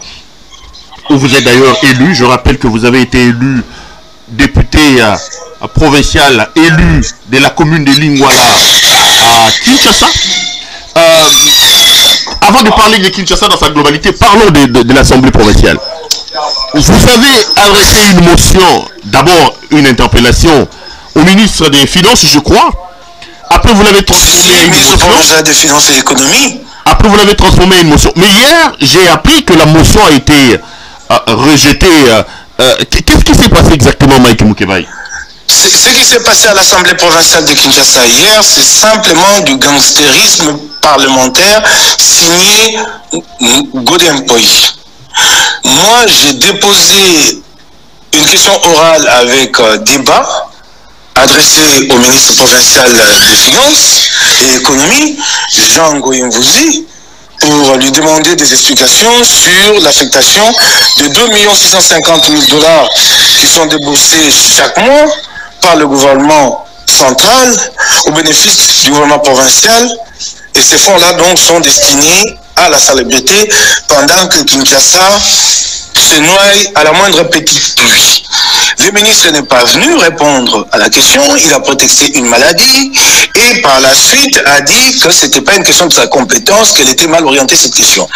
où vous êtes d'ailleurs élu. Je rappelle que vous avez été élu député provincial, élu de la commune de Lingwala à Kinshasa. Avant de parler de Kinshasa dans sa globalité, parlons de l'Assemblée provinciale. Vous avez adressé une motion, d'abord une interpellation au ministre des Finances, je crois. Après, vous l'avez transformé en une motion. Des Finances et l'économie. Après, vous l'avez transformé en une motion. Mais hier, j'ai appris que la motion a été rejetée. Qu'est-ce qui s'est passé exactement, Mike Mukebai? Ce qui s'est passé à l'Assemblée provinciale de Kinshasa hier, c'est simplement du gangstérisme parlementaire signé Godempoy. Moi, j'ai déposé une question orale avec débat adressée au ministre provincial des Finances et Économie, Jean Goyemvouzi, pour lui demander des explications sur l'affectation de 2 650 000 $ qui sont déboursés chaque mois par le gouvernement central au bénéfice du gouvernement provincial. Et ces fonds-là donc sont destinés à la salubrité pendant que Kinshasa se noie à la moindre petite pluie. Le ministre n'est pas venu répondre à la question, il a prétexté une maladie et par la suite a dit que ce n'était pas une question de sa compétence, qu'elle était mal orientée cette question.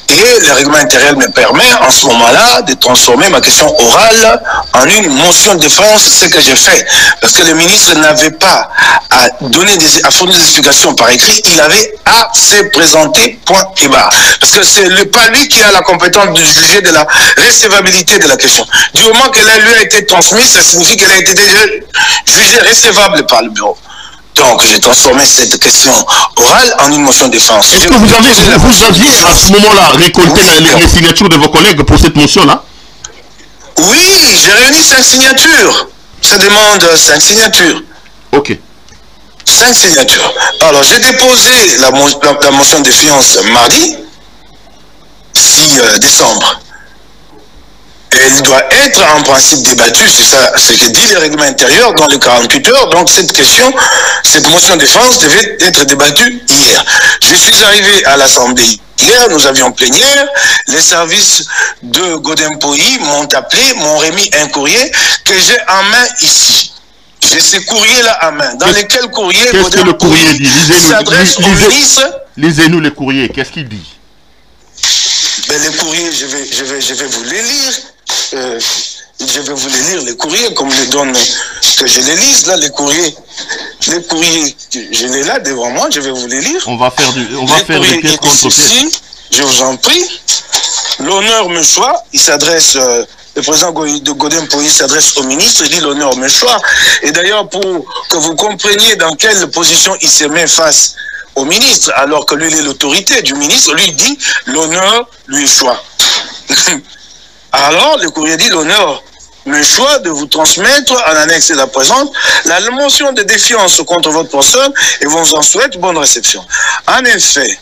Et le règlement intérieur me permet en ce moment-là de transformer ma question orale en une motion de défense, ce que j'ai fait. Parce que le ministre n'avait pas à fournir des explications par écrit, il avait à se présenter, point et barre. Parce que c'est pas lui qui a la compétence de juger de la recevabilité de la question. Du moment qu'elle lui a été transmise, ça signifie qu'elle a été jugée recevable par le bureau. Donc, j'ai transformé cette question orale en une motion de défense. Est-ce que vous aviez à ce moment-là récolté les signatures de vos collègues pour cette motion-là? Oui, j'ai réuni 5 signatures. Ça demande 5 signatures. Ok. 5 signatures. Alors, j'ai déposé la motion de défiance mardi, 6 décembre. Et elle doit être en principe débattue, c'est ça, ce que dit le règlement intérieur dans les 48 heures. Donc cette question, cette motion de défense devait être débattue hier. Je suis arrivé à l'Assemblée hier, nous avions plénière, les services de Godempoï m'ont appelé, m'ont remis un courrier que j'ai en main ici. J'ai ces courriers-là à main. Dans lesquels courriers qu'est-ce que le courrier dit? S'adresse au ministre. Lisez-nous les courriers, qu'est-ce qu'il dit? Ben, les courriers, je vais vous les lire. Je vais vous les lire, les courriers, comme je donne, que je les lise, là, les courriers, je les là devant moi, je vais vous les lire. On va faire des pièces contre pièces. Je vous en prie. L'honneur me choix, il s'adresse, le président de Godempoï s'adresse au ministre, il dit l'honneur me choix. Et d'ailleurs, pour que vous compreniez dans quelle position il se met face au ministre, alors que lui, il est l'autorité du ministre, lui dit l'honneur lui choix. Alors, le courrier dit l'honneur me choix de vous transmettre en annexe de la présente la motion de défiance contre votre personne et vous en souhaite bonne réception. En effet,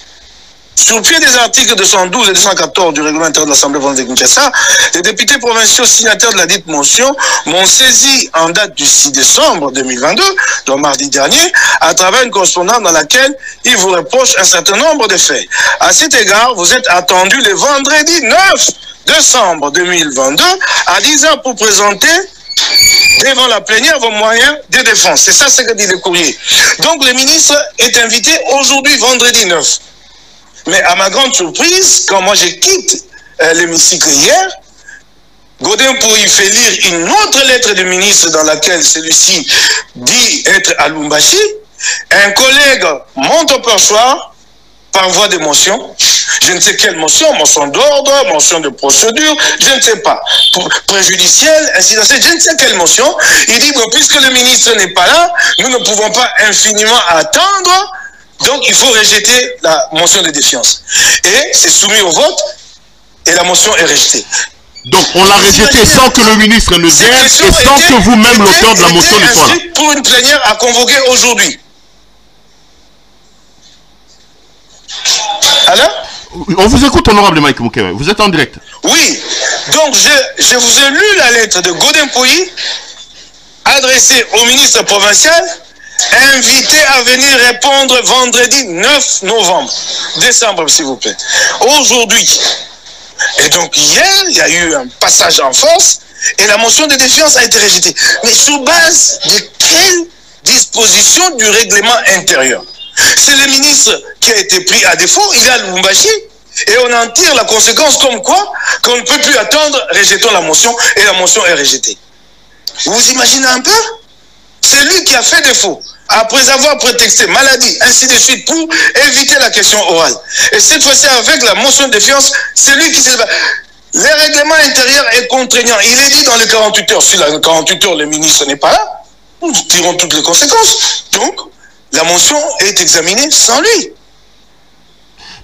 sur le pied des articles 212 et 214 du règlement intérieur de l'Assemblée de Kinshasa, les députés provinciaux signataires de la dite motion m'ont saisi en date du 6 décembre 2022, le mardi dernier, à travers une correspondance dans laquelle ils vous reprochent un certain nombre de faits. À cet égard, vous êtes attendus le vendredi 9 décembre 2022 à 10h pour présenter devant la plénière vos moyens de défense. C'est ça ce que dit le courrier. Donc le ministre est invité aujourd'hui, vendredi 9. Mais à ma grande surprise, quand moi je quitte l'hémicycle hier, Godempoï fait lire une autre lettre du ministre dans laquelle celui-ci dit être à Lumbashi. Un collègue monte au perchoir par voie de motion. Je ne sais quelle motion, motion d'ordre, motion de procédure, je ne sais pas. Préjudicielle, ainsi de suite, je ne sais quelle motion. Il dit, bon, puisque le ministre n'est pas là, nous ne pouvons pas infiniment attendre. Donc, il faut rejeter la motion de défiance. Et c'est soumis au vote et la motion est rejetée. Donc, on l'a rejeté sans que le ministre ne vienne et sans que vous-même, l'auteur de la motion, ne soit là. Pour une plénière à convoquer aujourd'hui. Alors? On vous écoute, honorable Mike Mukewe. Vous êtes en direct. Oui. Donc, je vous ai lu la lettre de Godempoï adressée au ministre provincial, invité à venir répondre vendredi 9 novembre, décembre s'il vous plaît. Aujourd'hui. Et donc hier, il y a eu un passage en force et la motion de défiance a été rejetée. Mais sur base de quelle disposition du règlement intérieur? C'est le ministre qui a été pris à défaut, il est à Lumbashi et on en tire la conséquence comme quoi qu'on ne peut plus attendre, rejetons la motion et la motion est rejetée. Vous imaginez un peu? C'est lui qui a fait défaut, après avoir prétexté maladie, ainsi de suite, pour éviter la question orale. Et cette fois-ci, avec la motion de défiance, c'est lui qui s'est... Le règlement intérieur est contraignant. Il est dit dans les 48 heures. Si dans les 48 heures, le ministre n'est pas là, nous tirons toutes les conséquences. Donc, la motion est examinée sans lui.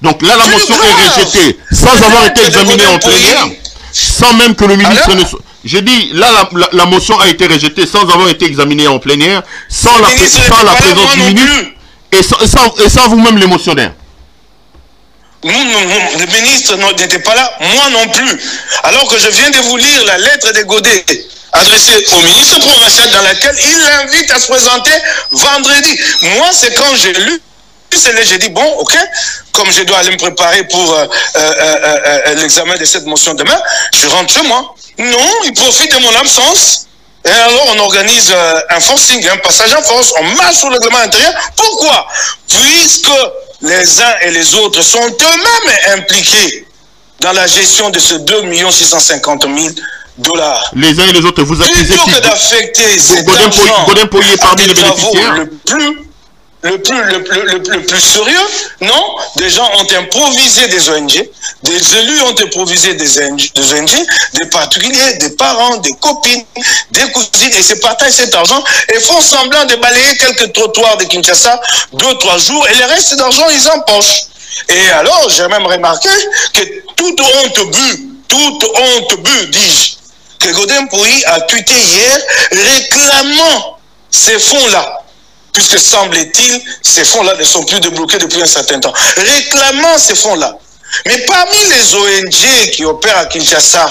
Donc là, la motion est rejetée sans avoir été examinée en plénière, sans même que le ministre ne soit... J'ai dit, là, la motion a été rejetée sans avoir été examinée en plénière, sans la présence du ministre et sans vous-même les motionnaires. Le ministre n'était pas là, moi non plus. Alors que je viens de vous lire la lettre de Godet adressée au ministre provincial dans laquelle il l'invite à se présenter vendredi. Moi, c'est quand j'ai lu, j'ai dit, bon, ok, comme je dois aller me préparer pour l'examen de cette motion demain, je rentre chez moi. Non, il profite de mon absence. Et alors, on organise un forcing, un passage en force, on marche sur le règlement intérieur. Pourquoi? Puisque les uns et les autres sont eux-mêmes impliqués dans la gestion de ce 2 650 000 $. Les uns et les autres, vous accusez plutôt que d'affecter cet argent Godempoï est parmi les bénéficiaires. Le plus sérieux, non, des gens ont improvisé des ONG, des élus ont improvisé des ONG, des particuliers, des parents, des copines, des cousines, et se partagent cet argent et font semblant de balayer quelques trottoirs de Kinshasa 2-3 jours, et le reste d'argent, ils empochent. Et alors, j'ai même remarqué que toute honte but, dis-je, que Godempoï a tweeté hier réclamant ces fonds-là. Puisque semble-t-il, ces fonds-là ne sont plus débloqués depuis un certain temps. Réclamant ces fonds-là. Mais parmi les ONG qui opèrent à Kinshasa,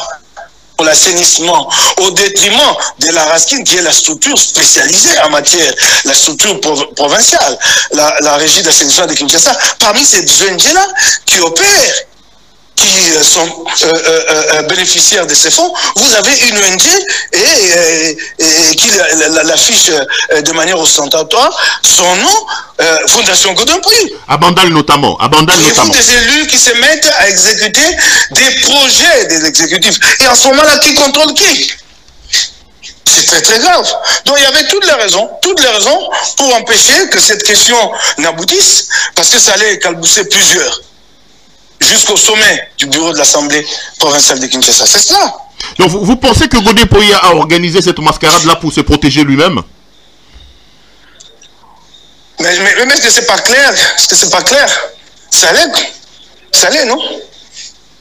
pour l'assainissement, au détriment de la RASKIN, qui est la structure spécialisée en matière, la structure provinciale, la régie d'assainissement de Kinshasa. Parmi ces ONG-là qui opèrent, qui sont bénéficiaires de ces fonds, vous avez une ONG et qui l'affiche de manière ostentatoire, son nom, Fondation Godin Pouilly. À Bandal notamment. À Bandal notamment. Des élus qui se mettent à exécuter des projets des exécutifs. Et en ce moment-là, qui contrôle qui? C'est très très grave. Donc il y avait toutes les raisons pour empêcher que cette question n'aboutisse, parce que ça allait calbousser plusieurs, jusqu'au sommet du bureau de l'Assemblée provinciale de Kinshasa. C'est cela. Donc vous pensez que Godin Pouilly a organisé cette mascarade-là pour se protéger lui-même? Mais est-ce que c'est pas clair? Est-ce que c'est pas clair? Ça allait, non?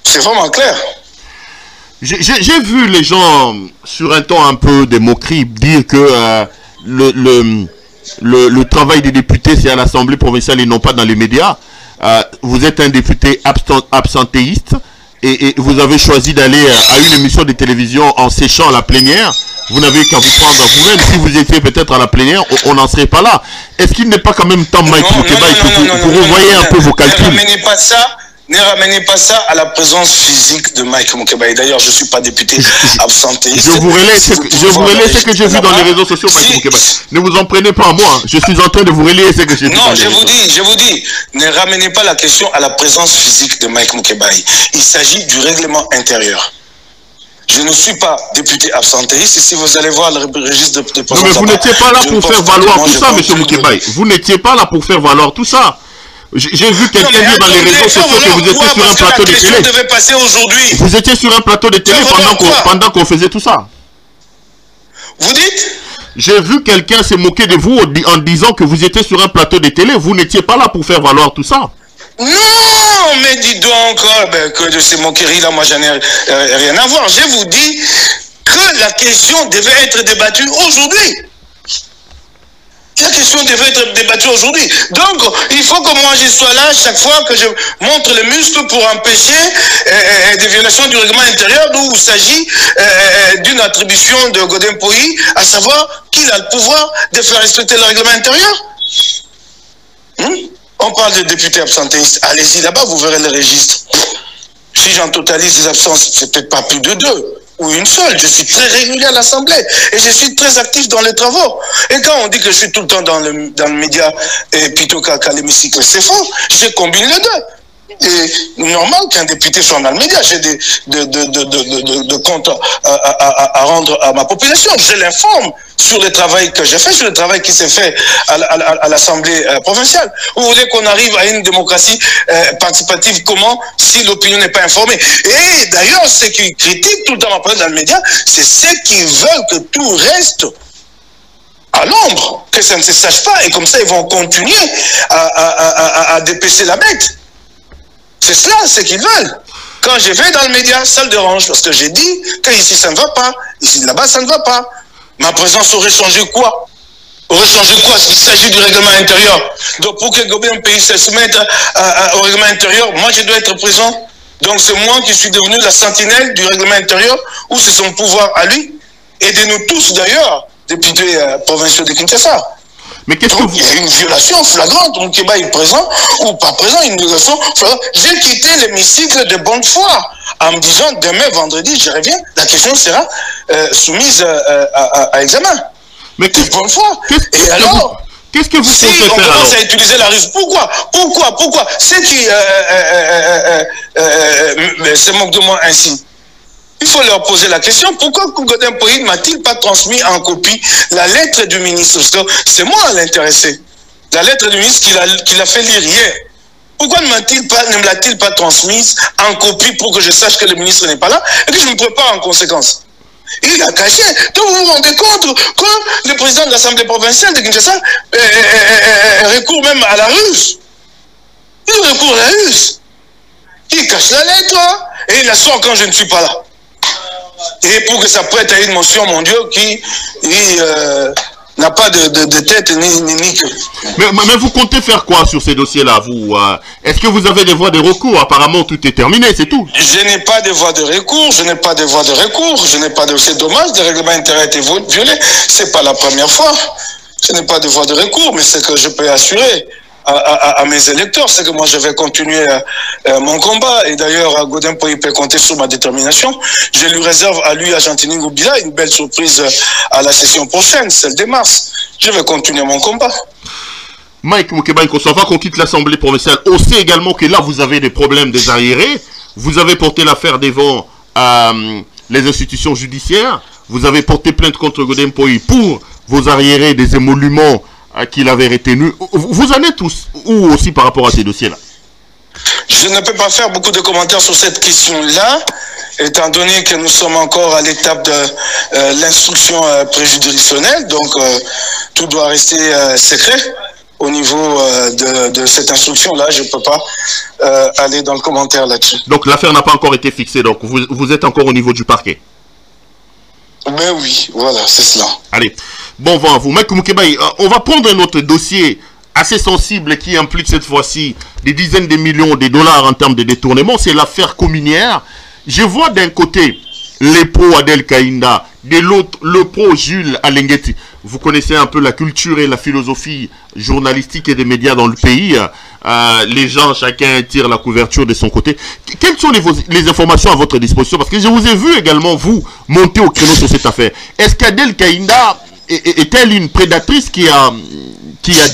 C'est vraiment clair. J'ai vu les gens, sur un ton un peu de moquerie, dire que le travail des députés, c'est à l'Assemblée provinciale et non pas dans les médias. Vous êtes un député absentéiste et vous avez choisi d'aller à une émission de télévision en séchant la plénière. Vous n'avez qu'à vous prendre à vous-même. Si vous étiez peut-être à la plénière, on n'en serait pas là. Est-ce qu'il n'est pas quand même temps, Mike Moukébaï, que vous revoyez un peu vos calculs? Ne ramenez pas ça à la présence physique de Mike Moukébaï. D'ailleurs, je ne suis pas député absentéiste. Je vous relais ce que j'ai vu dans les réseaux sociaux, Mike Moukébaï. Ne vous en prenez pas à moi. Je suis en train de vous relayer ce que j'ai vu. Non, je vous dis, ne ramenez pas la question à la présence physique de Mike Moukébaï. Il s'agit du règlement intérieur. Je ne suis pas député absentéiste. Si vous allez voir le registre de présence... Non, mais vous n'étiez pas là pour faire valoir tout ça, M. Moukébaï. Vous n'étiez pas là pour faire valoir tout ça. J'ai vu quelqu'un dire dans les réseaux sociaux que vous étiez sur un plateau de télé. Vous étiez sur un plateau de télé pendant qu'on faisait tout ça. Vous dites? J'ai vu quelqu'un se moquer de vous en disant que vous étiez sur un plateau de télé. Vous n'étiez pas là pour faire valoir tout ça. Non, mais dis donc, que de ces moqueries-là, moi, j'en ai rien à voir. Je vous dis que la question devait être débattue aujourd'hui. La question devait être débattue aujourd'hui. Donc, il faut que moi je sois là chaque fois que je montre les muscles pour empêcher des violations du règlement intérieur, d'où il s'agit d'une attribution de Godin Pouilly, à savoir qu'il a le pouvoir de faire respecter le règlement intérieur. On parle de députés absentéistes. Allez-y là-bas, vous verrez le registre. Si j'en totalise les absences, c'est peut-être pas plus de 2. Ou une seule. Je suis très régulier à l'Assemblée et je suis très actif dans les travaux. Et quand on dit que je suis tout le temps dans le média et plutôt qu'à l'hémicycle, c'est faux. Je combine les deux. Et normal qu'un député soit dans le média. J'ai de comptes à rendre à ma population. Je l'informe sur le travail que j'ai fait, sur le travail qui s'est fait à l'Assemblée provinciale. Vous voulez qu'on arrive à une démocratie participative comment si l'opinion n'est pas informée? Et d'ailleurs, ceux qui critiquent tout le temps ma présence dans le média, c'est ceux qui veulent que tout reste à l'ombre, que ça ne se sache pas, et comme ça ils vont continuer à dépêcher la bête. C'est cela, ce qu'ils veulent. Quand je vais dans le média, ça le dérange, parce que j'ai dit que ici ça ne va pas, ici là-bas ça ne va pas. Ma présence aurait changé quoi? Aurait changé quoi s'il s'agit du règlement intérieur? Donc pour que Godin Pouilly se mette au règlement intérieur, moi je dois être présent. Donc c'est moi qui suis devenu la sentinelle du règlement intérieur, ou c'est son pouvoir à lui, et de nous tous d'ailleurs, députés provinciaux de Kinshasa. Mais qu'est-ce que vous... Il y a une violation flagrante, Moukébaï est présent ou pas présent, une violation flagrante. J'ai quitté l'hémicycle de bonne foi en me disant demain vendredi je reviens, la question sera soumise à examen. Mais de bonne foi. Et alors qu'est-ce que vous si comptez on faire commence alors? à utiliser la ruse, pourquoi ceux qui se moquent de moi ainsi, il faut leur poser la question, pourquoi Godin Pouilly m'a-t-il pas transmis en copie la lettre du ministre? C'est moi l'intéressé. La lettre du ministre qu'il a fait lire hier. Pourquoi ne me l'a-t-il pas transmise en copie pour que je sache que le ministre n'est pas là et que je me prépare en conséquence? Il a caché. Donc vous vous rendez compte que le président de l'Assemblée provinciale de Kinshasa recourt même à la ruse. Il recourt à la ruse. Il cache la lettre et il la sort quand je ne suis pas là. Et pour que ça prête à une motion, mon Dieu, qui n'a pas de tête ni queue. Mais vous comptez faire quoi sur ces dossiers-là, vous Est-ce que vous avez des voies de recours? Apparemment, tout est terminé, c'est tout. Je n'ai pas de voie de recours, c'est dommage, le règlement intérieur a été violé. C'est pas la première fois. Je n'ai pas de voie de recours, mais ce que je peux assurer à mes électeurs, c'est que moi je vais continuer mon combat. Et d'ailleurs, Godin Poyi peut compter sur ma détermination. Je lui réserve à lui, à Gentini Ngoubila, une belle surprise à la session prochaine, celle de mars. Je vais continuer mon combat. Mike Moukeba Nkosova, qu'on quitte l'Assemblée provinciale, on sait également que là vous avez des problèmes des arriérés. Vous avez porté l'affaire devant les institutions judiciaires. Vous avez porté plainte contre Godin Poyi pour vos arriérés des émoluments qu'il avait retenu. Vous en êtes tous où aussi par rapport à ces dossiers-là? Je ne peux pas faire beaucoup de commentaires sur cette question-là, étant donné que nous sommes encore à l'étape de l'instruction préjudicielle, donc tout doit rester secret. Au niveau de cette instruction-là, je ne peux pas aller dans le commentaire là-dessus. Donc l'affaire n'a pas encore été fixée, donc vous êtes encore au niveau du parquet? Ben oui, voilà, c'est cela. Allez, bon vent à vous. Mike Moukeba, on va prendre un autre dossier assez sensible qui implique cette fois-ci des dizaines de millions de dollars en termes de détournement. C'est l'affaire communière. Je vois d'un côté les pros Adel Kainda, de l'autre le pro Jules Alengeti. Vous connaissez un peu la culture et la philosophie journalistique et des médias dans le pays. Les gens, chacun tire la couverture de son côté. Quelles sont les informations à votre disposition? Parce que je vous ai vu également, vous, monter au créneau sur cette affaire. Est-ce qu'Adel Kainda est-elle une prédatrice qui a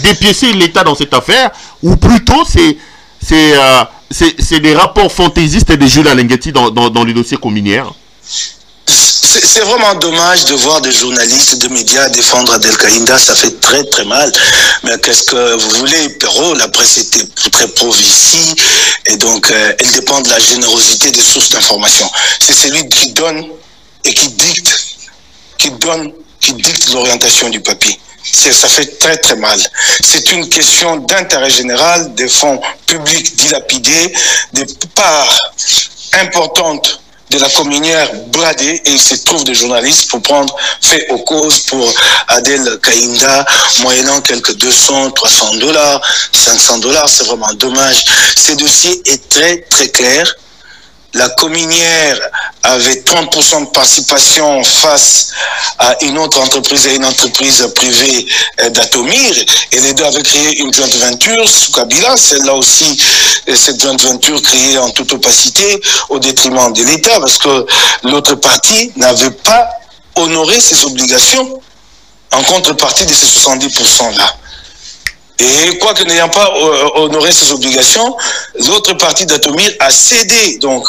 dépiécé l'État dans cette affaire? Ou plutôt, c'est des rapports fantaisistes de Jules Alengeti dans les dossiers communières? C'est vraiment dommage de voir des journalistes, des médias défendre Adel Kainda, ça fait très très mal. Mais qu'est-ce que vous voulez, Perrault? La presse était très pauvre ici, et donc elle dépend de la générosité des sources d'information. C'est celui qui donne et qui dicte l'orientation du papier. Ça fait très très mal. C'est une question d'intérêt général, des fonds publics dilapidés, des parts importantes de la communière bradée, et il se trouve des journalistes pour prendre fait aux causes pour Adel Kainda, moyennant quelques 200, 300 dollars, 500 dollars. C'est vraiment dommage. Ce dossier est très très clair. La communière avait 30% de participation face à une autre entreprise et une entreprise privée d'Atomir, et les deux avaient créé une joint venture sous Kabila. Celle-là aussi, cette joint venture créée en toute opacité au détriment de l'État, parce que l'autre partie n'avait pas honoré ses obligations en contrepartie de ces 70%-là. Et quoique n'ayant pas honoré ses obligations, l'autre partie d'Atomir a cédé, donc,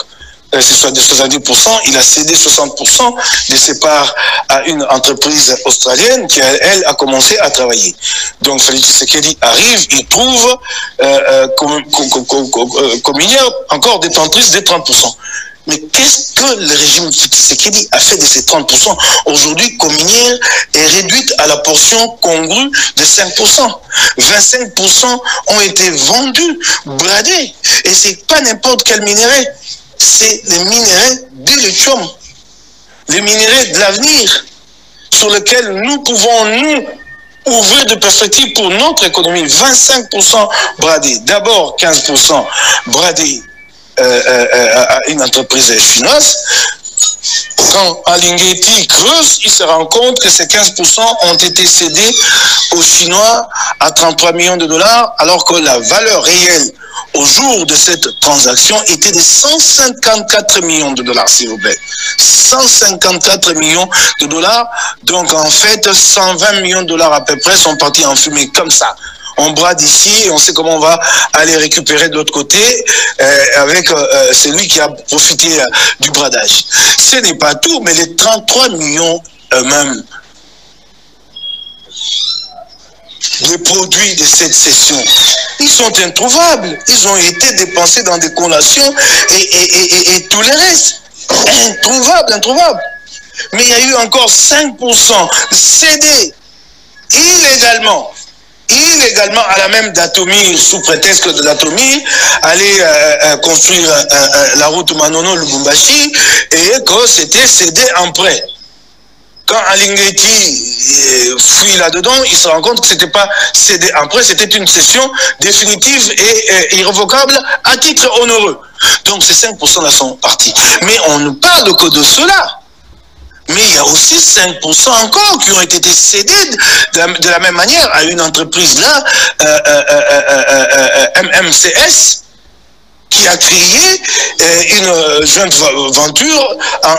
ce soit de 70%, il a cédé 60% de ses parts à une entreprise australienne qui, elle, a commencé à travailler. Donc, Félix Tshisekedi arrive, il trouve Communière encore détentrice de 30%. Mais qu'est-ce que le régime Tshisekedi a fait de ces 30%? Aujourd'hui, Communière est réduite à la portion congrue de 5%. 25% ont été vendus, bradés. Et c'est pas n'importe quel minerai. C'est les minéraux du lithium. Les minéraux de l'avenir sur lesquels nous pouvons, nous, ouvrir de perspectives pour notre économie. 25% bradés. D'abord, 15% bradés à une entreprise chinoise. Quand Alingeti creuse, il se rend compte que ces 15% ont été cédés aux Chinois à 33 millions de dollars, alors que la valeur réelle au jour de cette transaction était de 154 millions de dollars, s'il vous plaît. 154 millions de dollars. Donc, en fait, 120 millions de dollars à peu près sont partis en fumée comme ça. On brade ici et on sait comment on va aller récupérer de l'autre côté avec celui qui a profité du bradage. Ce n'est pas tout, mais les 33 millions eux-mêmes, les produits de cette session, ils sont introuvables. Ils ont été dépensés dans des collations et tout le reste. Introuvables. Mais il y a eu encore 5% cédés illégalement à la même d'Atomir, sous prétexte que de l'Atomir allait construire la route Manono-Lubumbashi et que c'était cédé en prêt. quand Alingeti fuit là-dedans, il se rend compte que c'était pas cédé. Après, c'était une cession définitive et irrévocable à titre onéreux. Donc, ces 5% sont partis. Mais on ne parle que de cela. Mais il y a aussi 5% encore qui ont été cédés de la même manière à une entreprise là, MMCS, qui a créé une jointe venture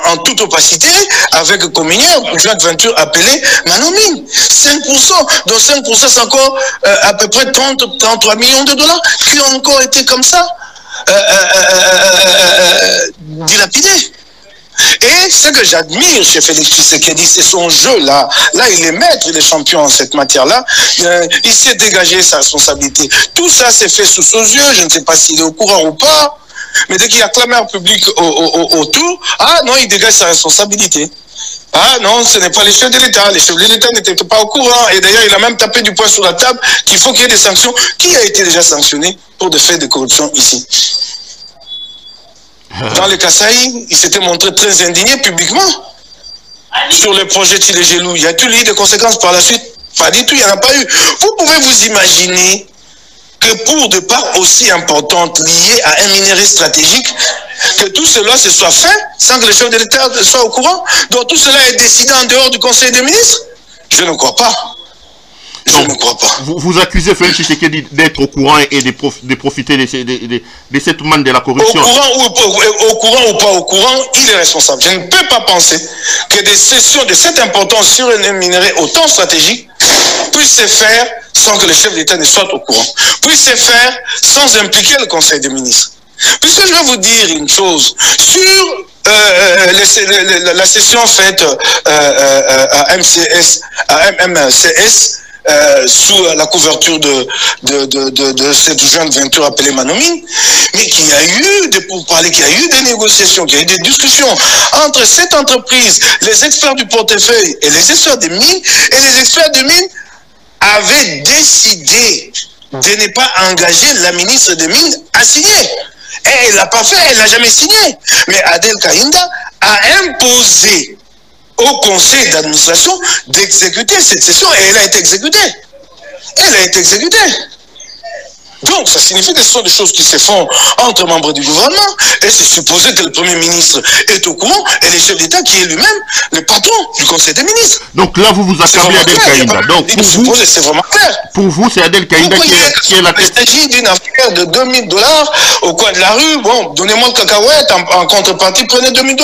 en toute opacité avec comme minière, une jointe venture appelée Manomine. 5%, dont 5% c'est encore à peu près 33 millions de dollars qui ont encore été comme ça dilapidés. Et ce que j'admire chez Félix Tshisekedi, c'est son jeu là. Là, il est maître, il est champion en cette matière-là. Il s'est dégagé sa responsabilité. Tout ça s'est fait sous ses yeux. Je ne sais pas s'il est au courant ou pas. Mais dès qu'il y a clameur publique autour, ah non, il dégage sa responsabilité. Ah non, ce n'est pas les chefs de l'État. Les chefs de l'État n'étaient pas au courant. Et d'ailleurs, il a même tapé du poing sur la table qu'il faut qu'il y ait des sanctions. Qui a été déjà sanctionné pour des faits de corruption ici? Dans le Kasaï, il s'était montré très indigné publiquement sur le projet Tilégelou. Y a-t-il eu des conséquences par la suite? Pas du tout, il n'y en a pas eu. Vous pouvez vous imaginer que pour des parts aussi importantes liées à un minerai stratégique, que tout cela se soit fait sans que le chef de l'État soit au courant? Donc tout cela est décidé en dehors du Conseil des ministres? Je ne crois pas. Je ne crois pas. Vous accusez Félix Tshisekedi d'être au courant et de profiter de cette manne de la corruption. Au courant ou pas au courant, il est responsable. Je ne peux pas penser que des sessions de cette importance sur un minerai autant stratégique puissent se faire sans que le chef d'État ne soit au courant. Puissent se faire sans impliquer le Conseil des ministres. Puisque je vais vous dire une chose, sur la session faite à MMCS, sous la couverture de cette jointe venture appelée Manomine, mais qu'il y a eu des pourparlers, qu'il y a eu des négociations, qu'il y a eu des discussions entre cette entreprise, les experts du portefeuille et les experts des mines, et les experts des mines avaient décidé de ne pas engager la ministre des Mines à signer. Et elle ne l'a pas fait, elle n'a jamais signé. Mais Adel Kaïnda a imposé au conseil d'administration d'exécuter cette session et elle a été exécutée. Elle a été exécutée. Donc, ça signifie que ce sont des choses qui se font entre membres du gouvernement et c'est supposé que le Premier ministre est au courant et le chef d'État qui est lui-même le patron du Conseil des ministres. Donc là, vous vous accablez Adel Kaïnda. Donc, c'est vraiment clair. Pour vous, c'est Adel Kaïnda qui est la tête. Il s'agit d'une affaire de 2000 $ au coin de la rue. Bon, donnez-moi le cacahuète, en contrepartie, prenez 2000 $.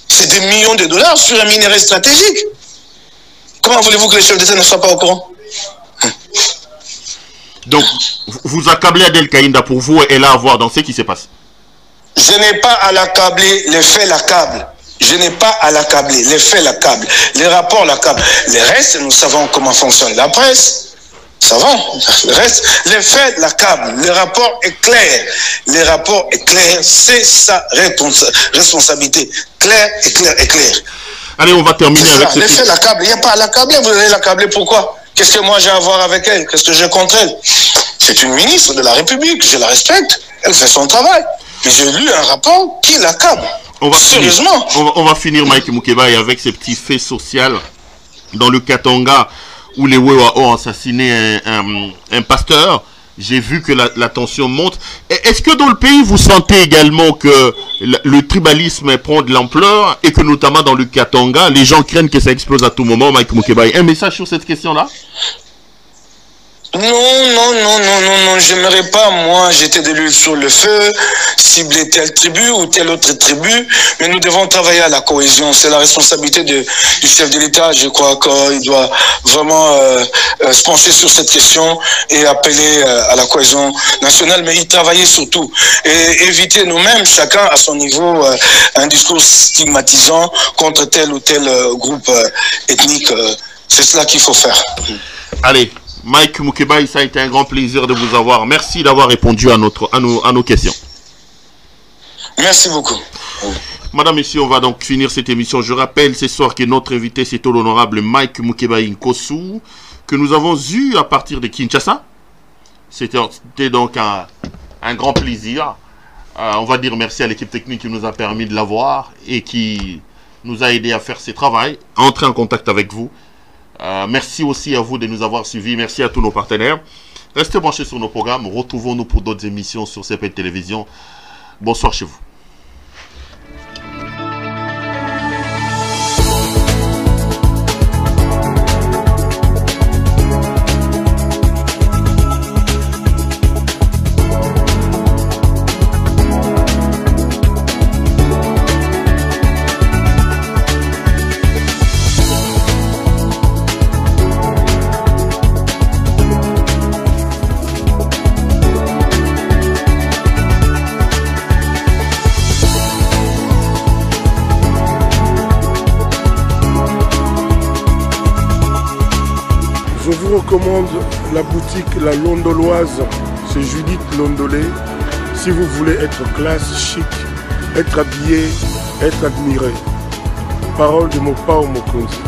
C'est des millions de dollars sur un minerai stratégique. Comment voulez-vous que les chefs d'État ne soient pas au courant? Donc, vous accablez Adel Kaïnda, pour vous, elle a à voir dans ce qui se passe. Je n'ai pas à l'accabler, les faits l'accablent. Je n'ai pas à l'accabler, les faits l'accablent. Les rapports l'accablent. Les restes, nous savons comment fonctionne la presse. Savons. Le reste, les faits l'accablent. Le rapport est clair. Le rapport est clair. C'est sa responsabilité. Claire et claire et claire. Allez, on va terminer avec les faits l'accablent. Il n'y a pas à l'accabler. Vous allez l'accabler pourquoi? Qu'est-ce que moi j'ai à voir avec elle? Qu'est-ce que j'ai contre elle? C'est une ministre de la République, je la respecte, elle fait son travail. Mais j'ai lu un rapport qui l'accable. Sérieusement. On va finir, Mike Mukebai, avec ces petits faits sociaux dans le Katanga où les Wewa ont assassiné un pasteur. J'ai vu que la tension monte. Est-ce que dans le pays, vous sentez également que le tribalisme prend de l'ampleur et que notamment dans le Katanga, les gens craignent que ça explose à tout moment, Mike Mukebai? Un message sur cette question-là? Non, j'aimerais pas, moi, jeter de l'huile sur le feu, cibler telle tribu ou telle autre tribu, mais nous devons travailler à la cohésion. C'est la responsabilité du chef de l'État. Je crois qu'il doit vraiment se pencher sur cette question et appeler à la cohésion nationale, mais y travailler surtout. Et éviter nous-mêmes, chacun à son niveau, un discours stigmatisant contre tel ou tel groupe ethnique. C'est cela qu'il faut faire. Allez. Mike Mukebai, ça a été un grand plaisir de vous avoir. Merci d'avoir répondu à nos questions. Merci beaucoup. Madame, messieurs, on va donc finir cette émission. Je rappelle ce soir que notre invité, c'est l'honorable Mike Mukebai Nkosu, que nous avons eu à partir de Kinshasa. C'était donc un grand plaisir. On va dire merci à l'équipe technique qui nous a permis de l'avoir et qui nous a aidé à faire ce travail, à entrer en contact avec vous. Merci aussi à vous de nous avoir suivis. Merci à tous nos partenaires. Restez branchés sur nos programmes. Retrouvons-nous pour d'autres émissions sur CPL Télévision. Bonsoir chez vous. Je vous recommande la boutique La Londoloise, c'est Judith Londolé. Si vous voulez être classe, chic, être habillé, être admiré. Parole de Mopao Mokonzi.